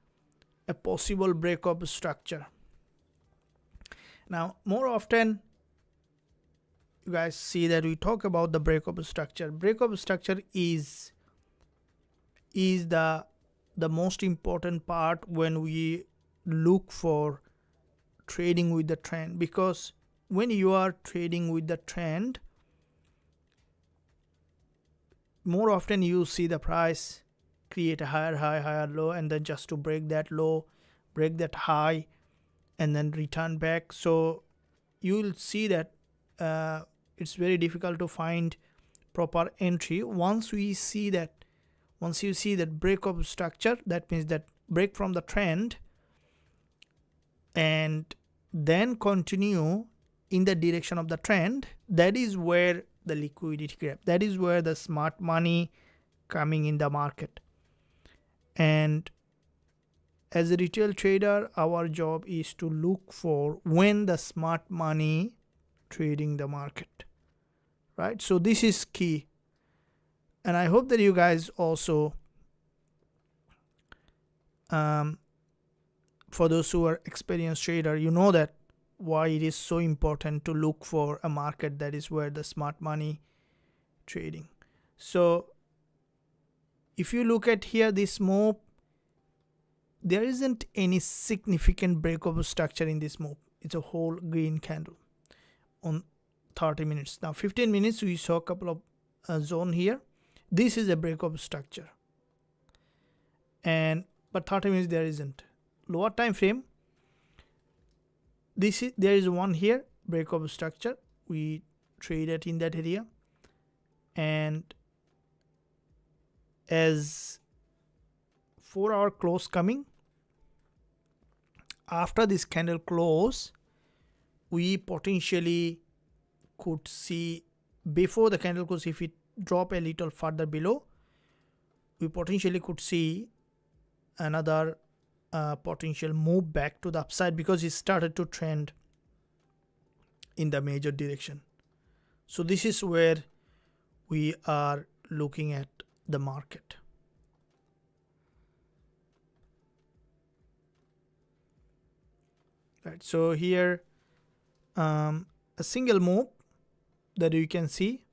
a possible break of structure. Now more often you guys see that we talk about the break of structure. Break of structure is the most important part when we look for trading with the trend, because when you are trading with the trend, more often you see the price create a higher high, higher low, and then just to break that low, break that high, and then return back. So you will see that it's very difficult to find proper entry. Once you see that break of structure, that means that break from the trend and then continue in the direction of the trend, that is where the liquidity grab, that is where the smart money coming in the market. And as a retail trader, our job is to look for when the smart money trading the market, right? So this is key, and I hope that you guys also for those who are experienced trader, you know that why it is so important to look for a market that is where the smart money trading. So if you look at here, this move, there isn't any significant break of structure in this move. It's a whole green candle on 30 minutes. Now 15 minutes we saw a couple of zone here. This is a break of structure, and but 30 minutes there isn't. Lower time frame, there is one here, break of structure, we traded in that area, and as 4 hour close coming, after this candle close, we potentially could see before the candle close, if it drop a little further below, we potentially could see another potential move back to the upside, because it started to trend in the major direction. So this is where we are looking at the market. Right, so here a single move that you can see.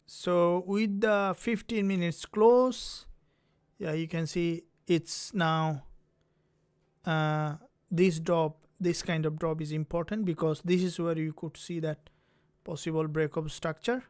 So with the 15 minutes close, yeah, you can see it's now this kind of drop is important, because this is where you could see that possible break of structure.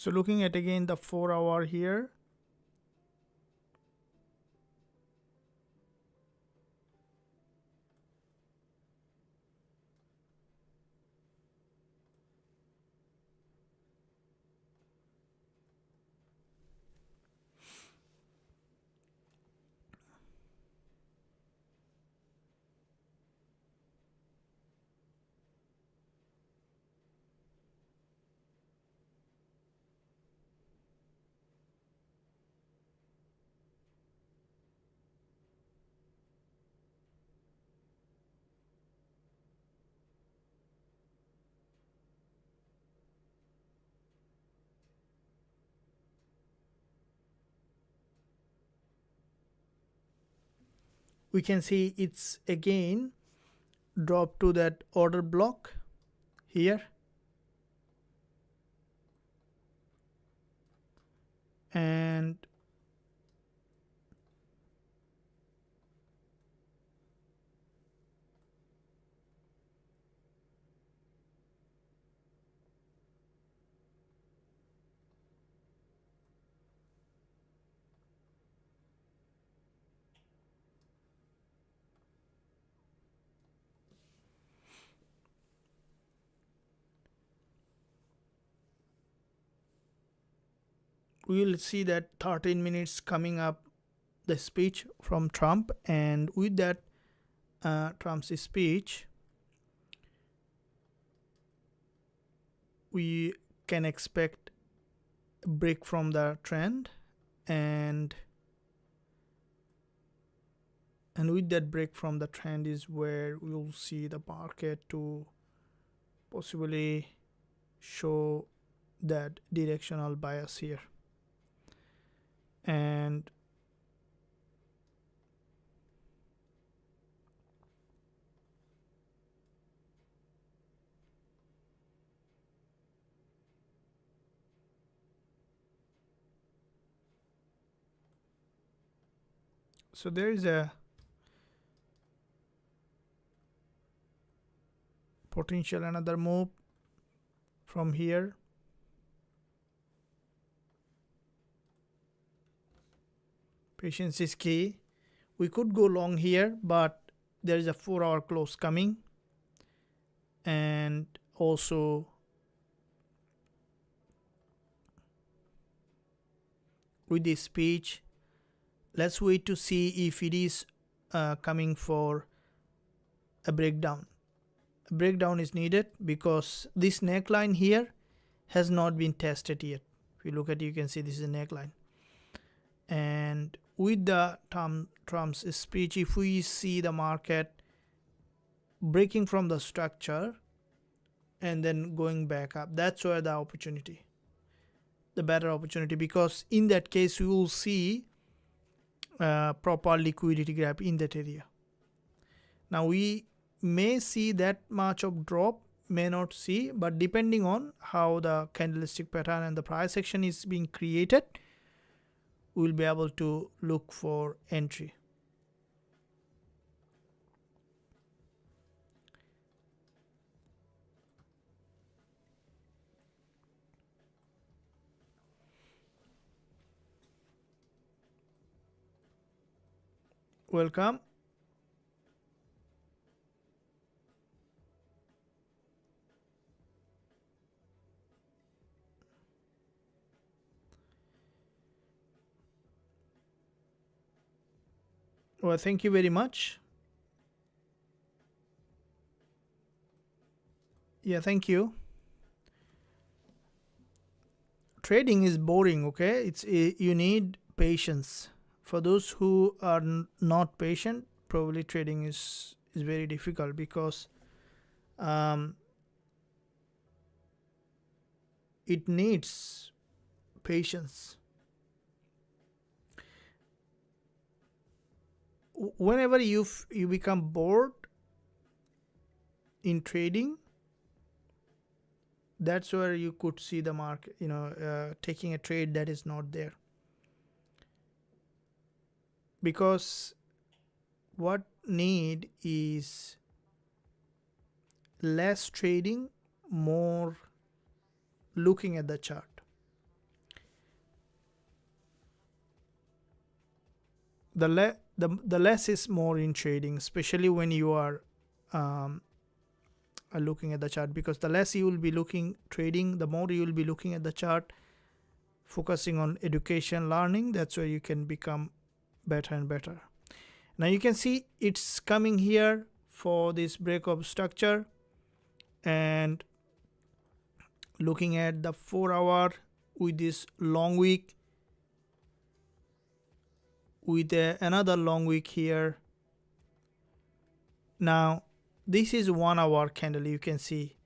So looking at again the 4 hour here, we can see it's again dropped to that order block here, and we will see that 13 minutes coming up, the speech from Trump, and with that Trump's speech, we can expect a break from the trend, and with that break from the trend is where we will see the market to possibly show that directional bias here. And so there is a potential another move from here. Patience is key. We could go long here, but there is a 4 hour close coming, and also with this speech, let's wait to see if it is coming for a breakdown. A breakdown is needed because this neckline here has not been tested yet. If you look at it, you can see this is a neckline. And with the Trump's speech, if we see the market breaking from the structure and then going back up, that's where the opportunity, the better opportunity, because in that case we will see proper liquidity gap in that area. Now we may see that much of drop, may not see, but depending on how the candlestick pattern and the price action is being created, we'll be able to look for entry. Welcome. Well, thank you very much. Yeah, thank you. Trading is boring, okay? It's you need patience. For those who are not patient, probably trading is very difficult because it needs patience. Whenever you become bored in trading, that's where you could see the market, taking a trade that is not there. Because what need is less trading, more looking at the chart. The less is more in trading, especially when you are looking at the chart, because the less you will be trading, the more you will be looking at the chart, focusing on education, learning. That's where you can become better and better. Now you can see it's coming here for this break of structure, and looking at the 4 hour with this long wick, with another long wick here. Now this is 1 hour candle. You can see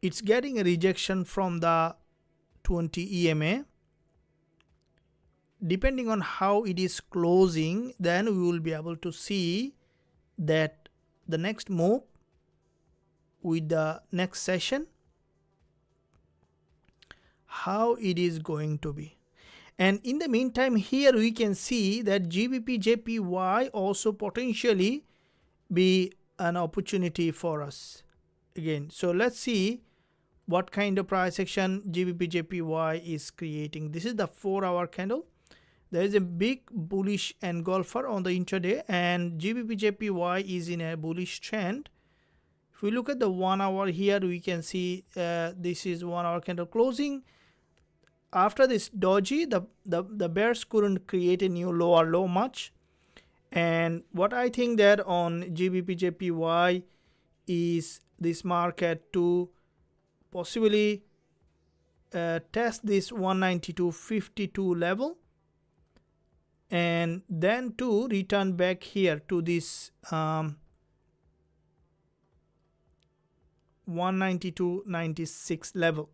it's getting a rejection from the 20 EMA. Depending on how it is closing, then we will be able to see that the next move with the next session, how it is going to be. And in the meantime, here we can see that Gbpusd also potentially be an opportunity for us again. So let's see what kind of price action Gbpusd is creating. This is the 4 hour candle. There is a big bullish engulfer on the intraday, and Gbpusd is in a bullish trend. If we look at the 1 hour here, we can see this is 1 hour candle closing. After this doji, the bears couldn't create a new lower low much. And what I think that on Gbpusd is this market to possibly test this 192.52 level, and then to return back here to this 192.96 level.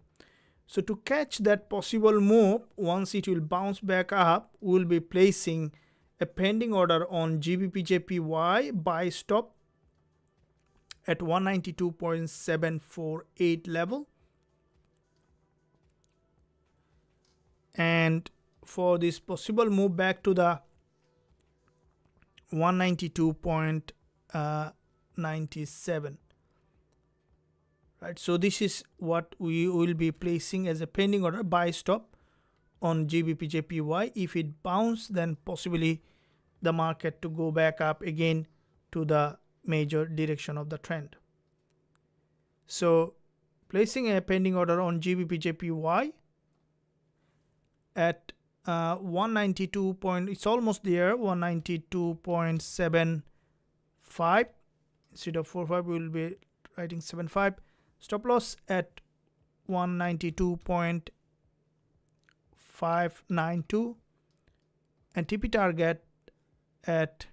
So to catch that possible move, once it will bounce back up, we'll be placing a pending order on Gbpusd buy stop at 192.748 level. And for this possible move back to the 192.97. Right, so this is what we will be placing as a pending order buy stop on Gbpusd. If it bounces, then possibly the market to go back up again to the major direction of the trend. So placing a pending order on Gbpusd at 192 point, it's almost there, 192.75. instead of 45 we will be writing 75. Stop loss at 192.592 and TP target at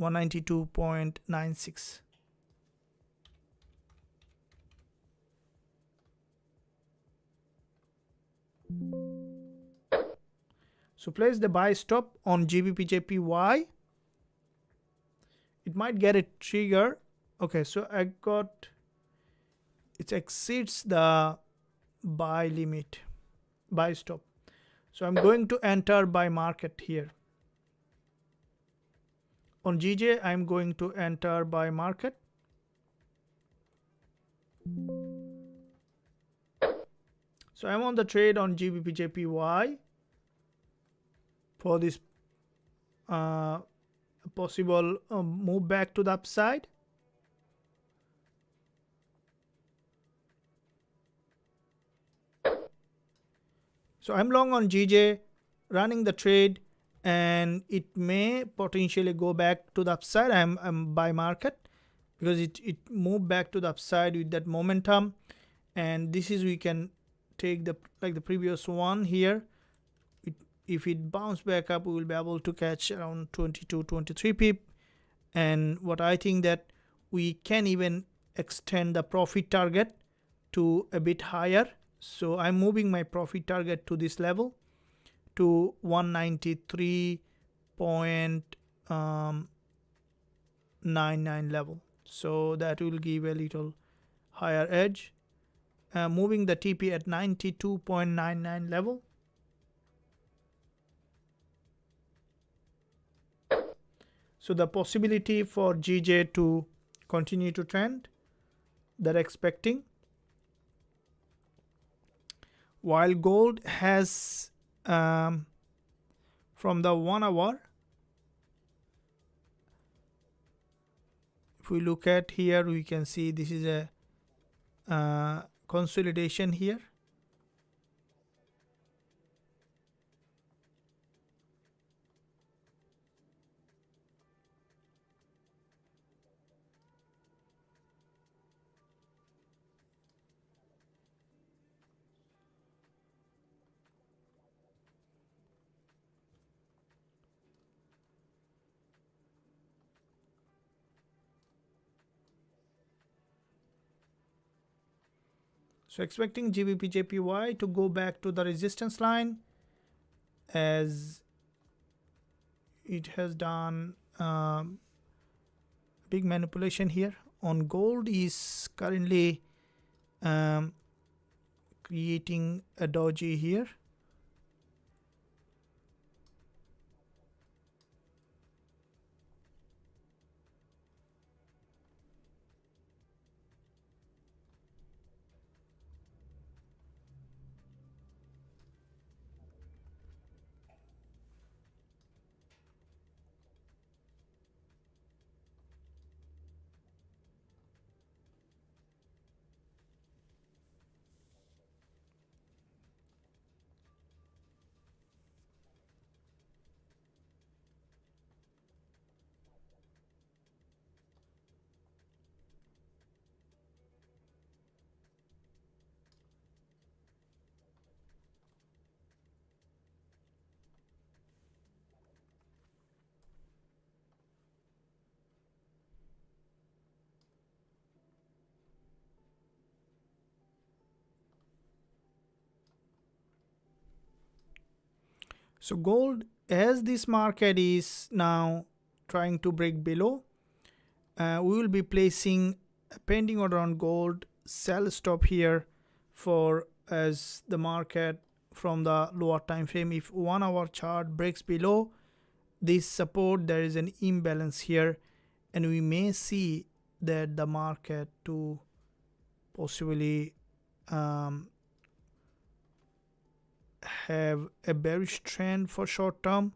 192.96. So place the buy stop on Gbpsd. It might get a trigger. Okay, so I got, it exceeds the buy limit, buy stop. So I'm going to enter buy market here. On GJ, I'm going to enter buy market. So I'm on the trade on Gbpsd for this possible move back to the upside. So I'm long on GJ, running the trade, and it may potentially go back to the upside. I'm buy market because it moved back to the upside with that momentum, and this is, we can take the like the previous one here. If it bounce back up, we will be able to catch around 22-23 pip. And what I think that we can even extend the profit target to a bit higher. So I'm moving my profit target to this level, to 193.99 level. So that will give a little higher edge. Moving the TP at 92.99 level. So the possibility for GJ to continue to trend, they're expecting. While gold has from the 1 hour, if we look at here, we can see this is a consolidation here. So expecting Gbpsd to go back to the resistance line, as it has done big manipulation here. On gold is currently creating a doji here. So gold, as this market is now trying to break below, we will be placing a pending order on gold, sell stop here for as the market from the lower time frame. If 1 hour chart breaks below this support, there is an imbalance here, and we may see that the market to possibly have a bearish trend for short term.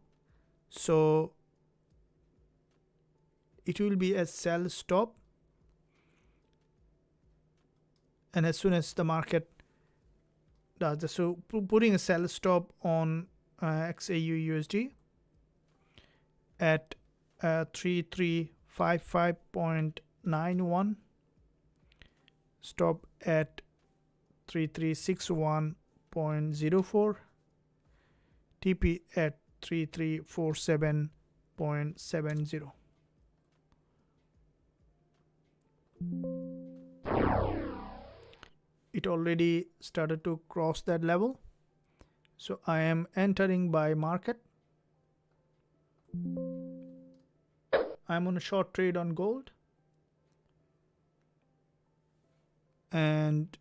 So it will be a sell stop, and as soon as the market does this, so putting a sell stop on XAU USD at 3356 55.91, stop at 3361.04, TP at 3347.70. It already started to cross that level, so I am entering by market. I'm on a short trade on gold, and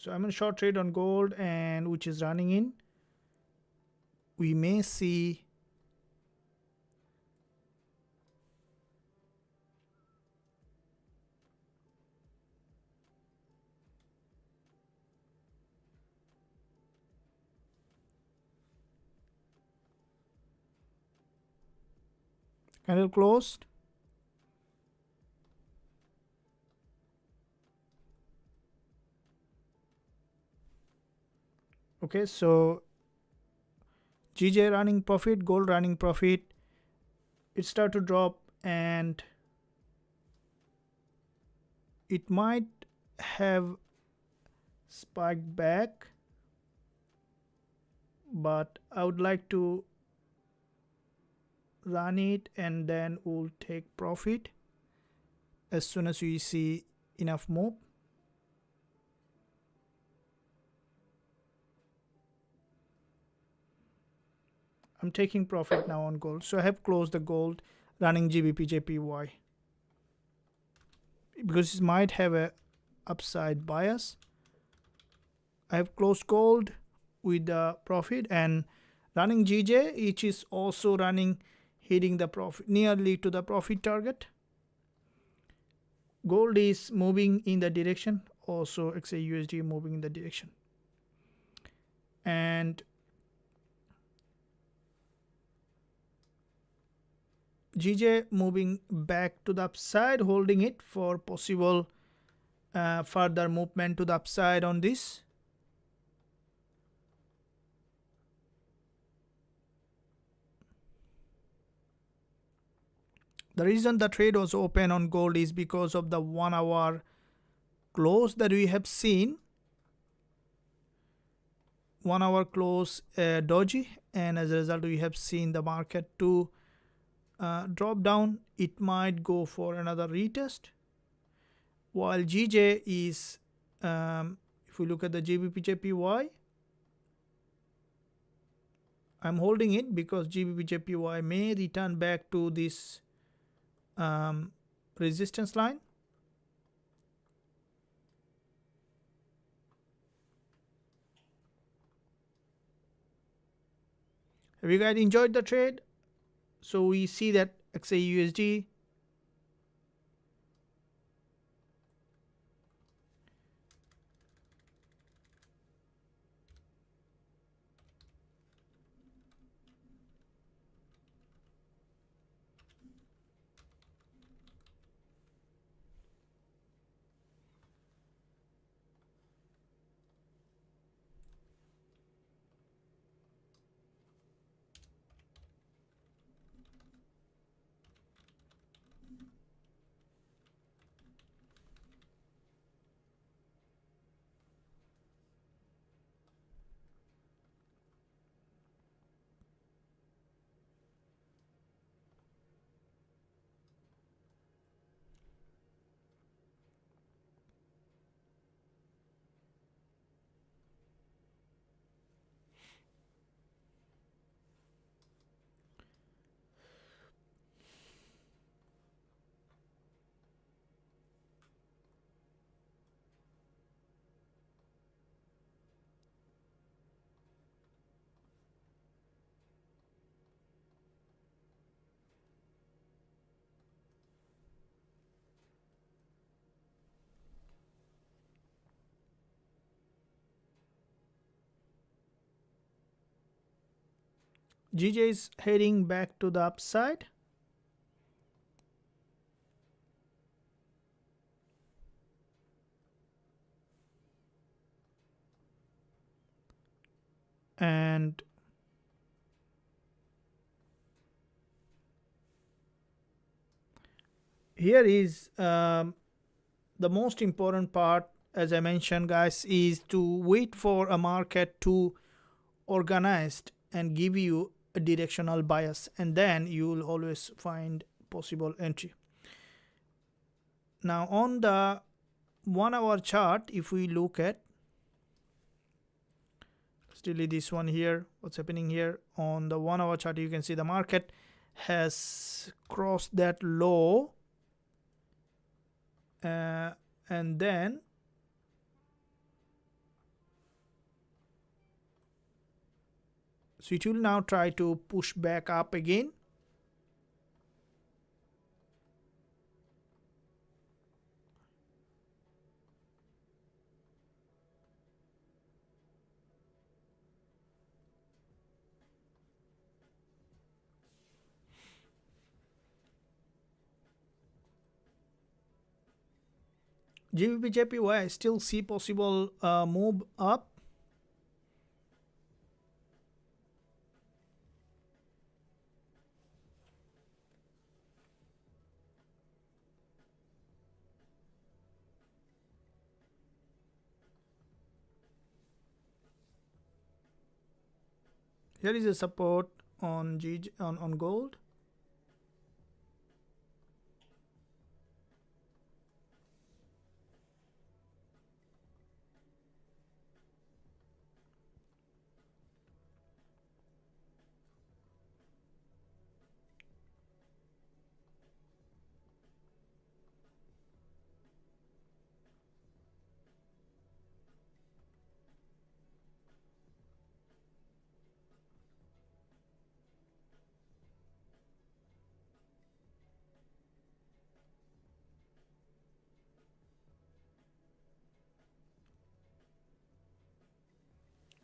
so I'm in a short trade on gold, and which is running in. We may see candle closed. Okay, so GJ running profit, gold running profit. It started to drop, and it might have spiked back, but I would like to run it and then we'll take profit as soon as we see enough move. I'm taking profit now on gold, so I have closed the gold running GBP/JPY because it might have a upside bias. I have closed gold with the profit and running GJ, which is also running, hitting the profit nearly to the profit target. Gold is moving in the direction, also XAUSD moving in the direction, and GJ moving back to the upside, holding it for possible further movement to the upside on this. The reason the trade was open on gold is because of the 1 hour close that we have seen. 1 hour close doji, and as a result we have seen the market to drop down. It might go for another retest, while GJ is if we look at the GBP/JPY, I'm holding it because GBP/JPY may return back to this resistance line. Have you guys enjoyed the trade? So we see that XAUSD GJ is heading back to the upside. And here is the most important part, as I mentioned, guys, is to wait for a market to organized and give you a directional bias, and then you will always find possible entry. Now on the 1 hour chart, if we look at, let's delete this one here, what's happening here on the 1 hour chart, you can see the market has crossed that low, and then so it will now try to push back up again. Gbpusd, I still see possible move up. Here is a support on on gold.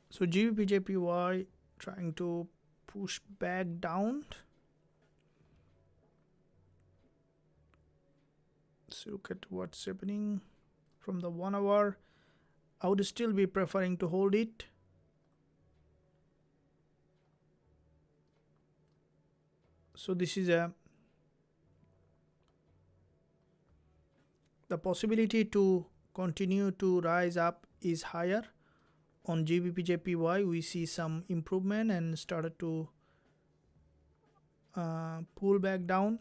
So Gbpusd trying to push back down. Let's look at what's happening from the 1 hour. I would still be preferring to hold it. So this is the possibility to continue to rise up is higher. On Gbpusd, we see some improvement and started to pull back down.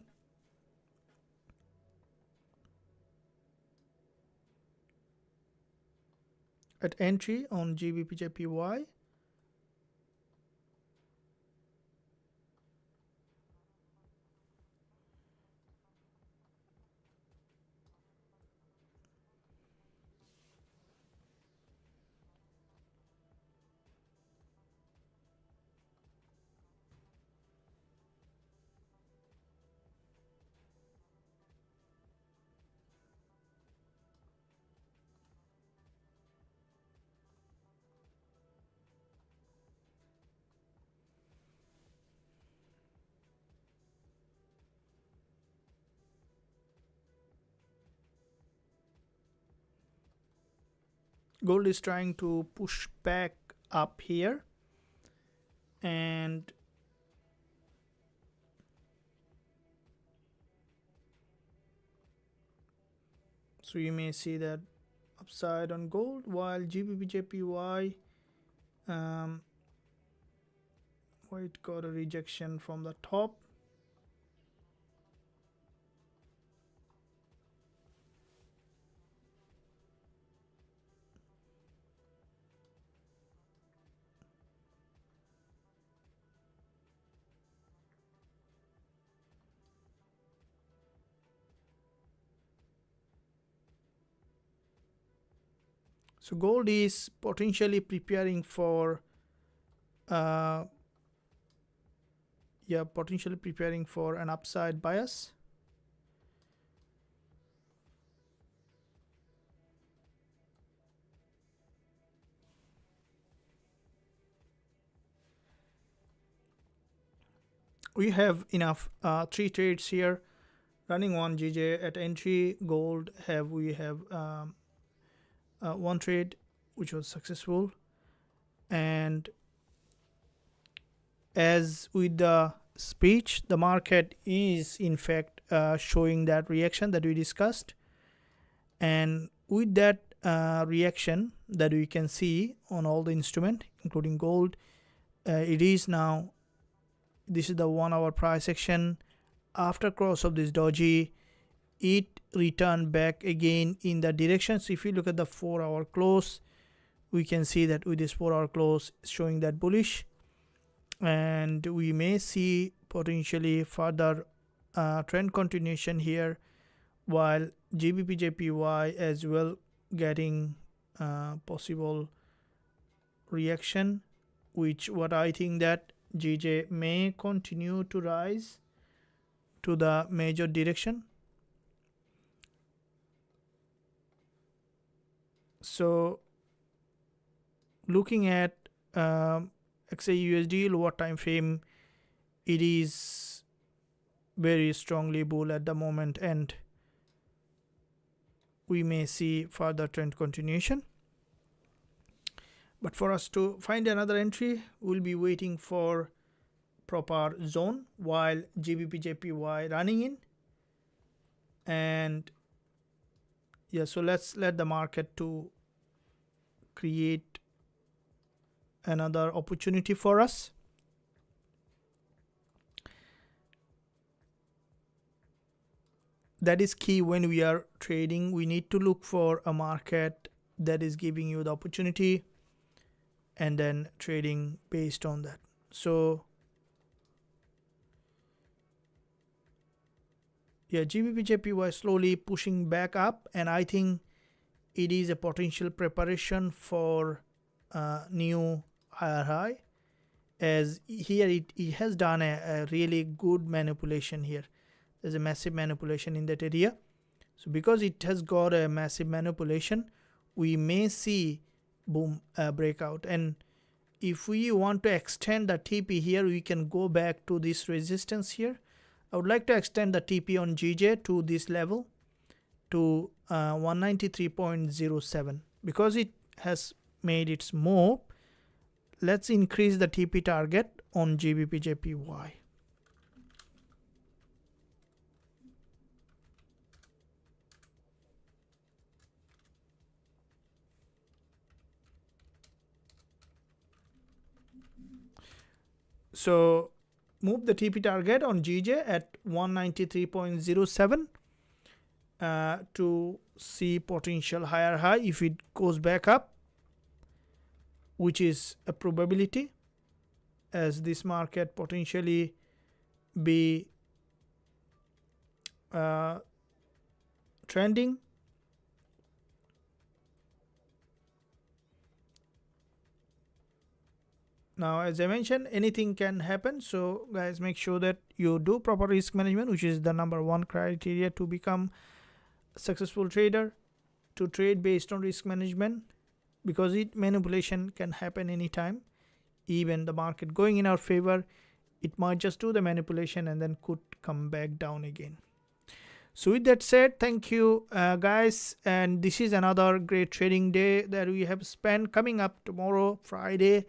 At entry on Gbpusd, gold is trying to push back up here, and so you may see that upside on gold, while Gbpusd it got a rejection from the top. So gold is potentially preparing for potentially preparing for an upside bias. we have enough 3 trades here running on GJ at entry. Gold we have 1 trade which was successful, and as with the speech, the market is in fact showing that reaction that we discussed, and with that reaction that we can see on all the instrument including gold, it is now, this is the 1 hour price action. After cross of this doji, it returned back again in the direction. So if you look at the 4 hour close, we can see that with this 4 hour close showing that bullish, and we may see potentially further trend continuation here, while Gbpjpy as well getting possible reaction, which what I think that GJ may continue to rise to the major direction. So looking at XAUSD lower time frame, it is very strongly bull at the moment, and we may see further trend continuation. But for us to find another entry, we'll be waiting for proper zone while Gbpjpy running in. And yeah, so let's let the market to create another opportunity for us. That is key when we are trading. We need to look for a market that is giving you the opportunity and then trading based on that. So yeah, Gbpjpy slowly pushing back up, and I think it is a potential preparation for new higher high, as here it has done a really good manipulation here. There's a massive manipulation in that area. So because it has got a massive manipulation, we may see boom breakout. And if we want to extend the TP here, we can go back to this resistance here. I would like to extend the TP on GJ to this level, to 193.07. because it has made its move. Let's increase the TP target on Gbpjpy. So move the TP target on GJ at 193.07 to see potential higher high if it goes back up, which is a probability, as this market potentially be trending. Now, as I mentioned, anything can happen. So guys, make sure that you do proper risk management, which is the #1 criteria to become a successful trader, to trade based on risk management, because manipulation can happen anytime. Even the market going in our favor, it might just do the manipulation and then could come back down again. So with that said, thank you guys, and this is another great trading day that we have spent. Coming up tomorrow, Friday,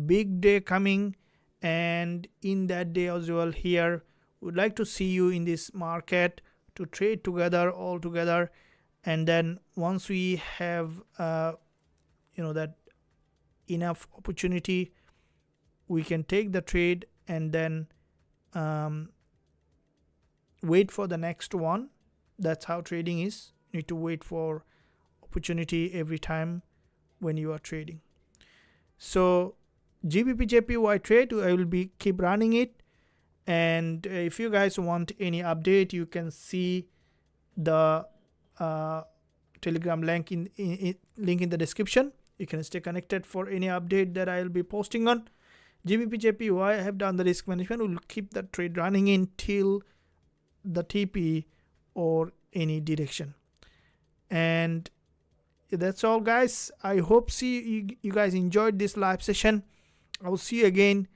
big day coming, and in that day as well, here would like to see you in this market to trade together, all together. And then once we have that enough opportunity, we can take the trade and then wait for the next one. That's how trading is. You need to wait for opportunity every time when you are trading. So Gbpjpy trade, I will be keep running it, and if you guys want any update, you can see the Telegram link in the description. You can stay connected for any update that I will be posting on Gbpjpy. I have done the risk management. We'll keep the trade running until the TP or any direction. And that's all, guys. I hope you guys enjoyed this live session. I will see you again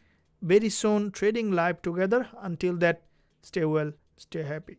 very soon trading live together. Until that, stay well, stay happy.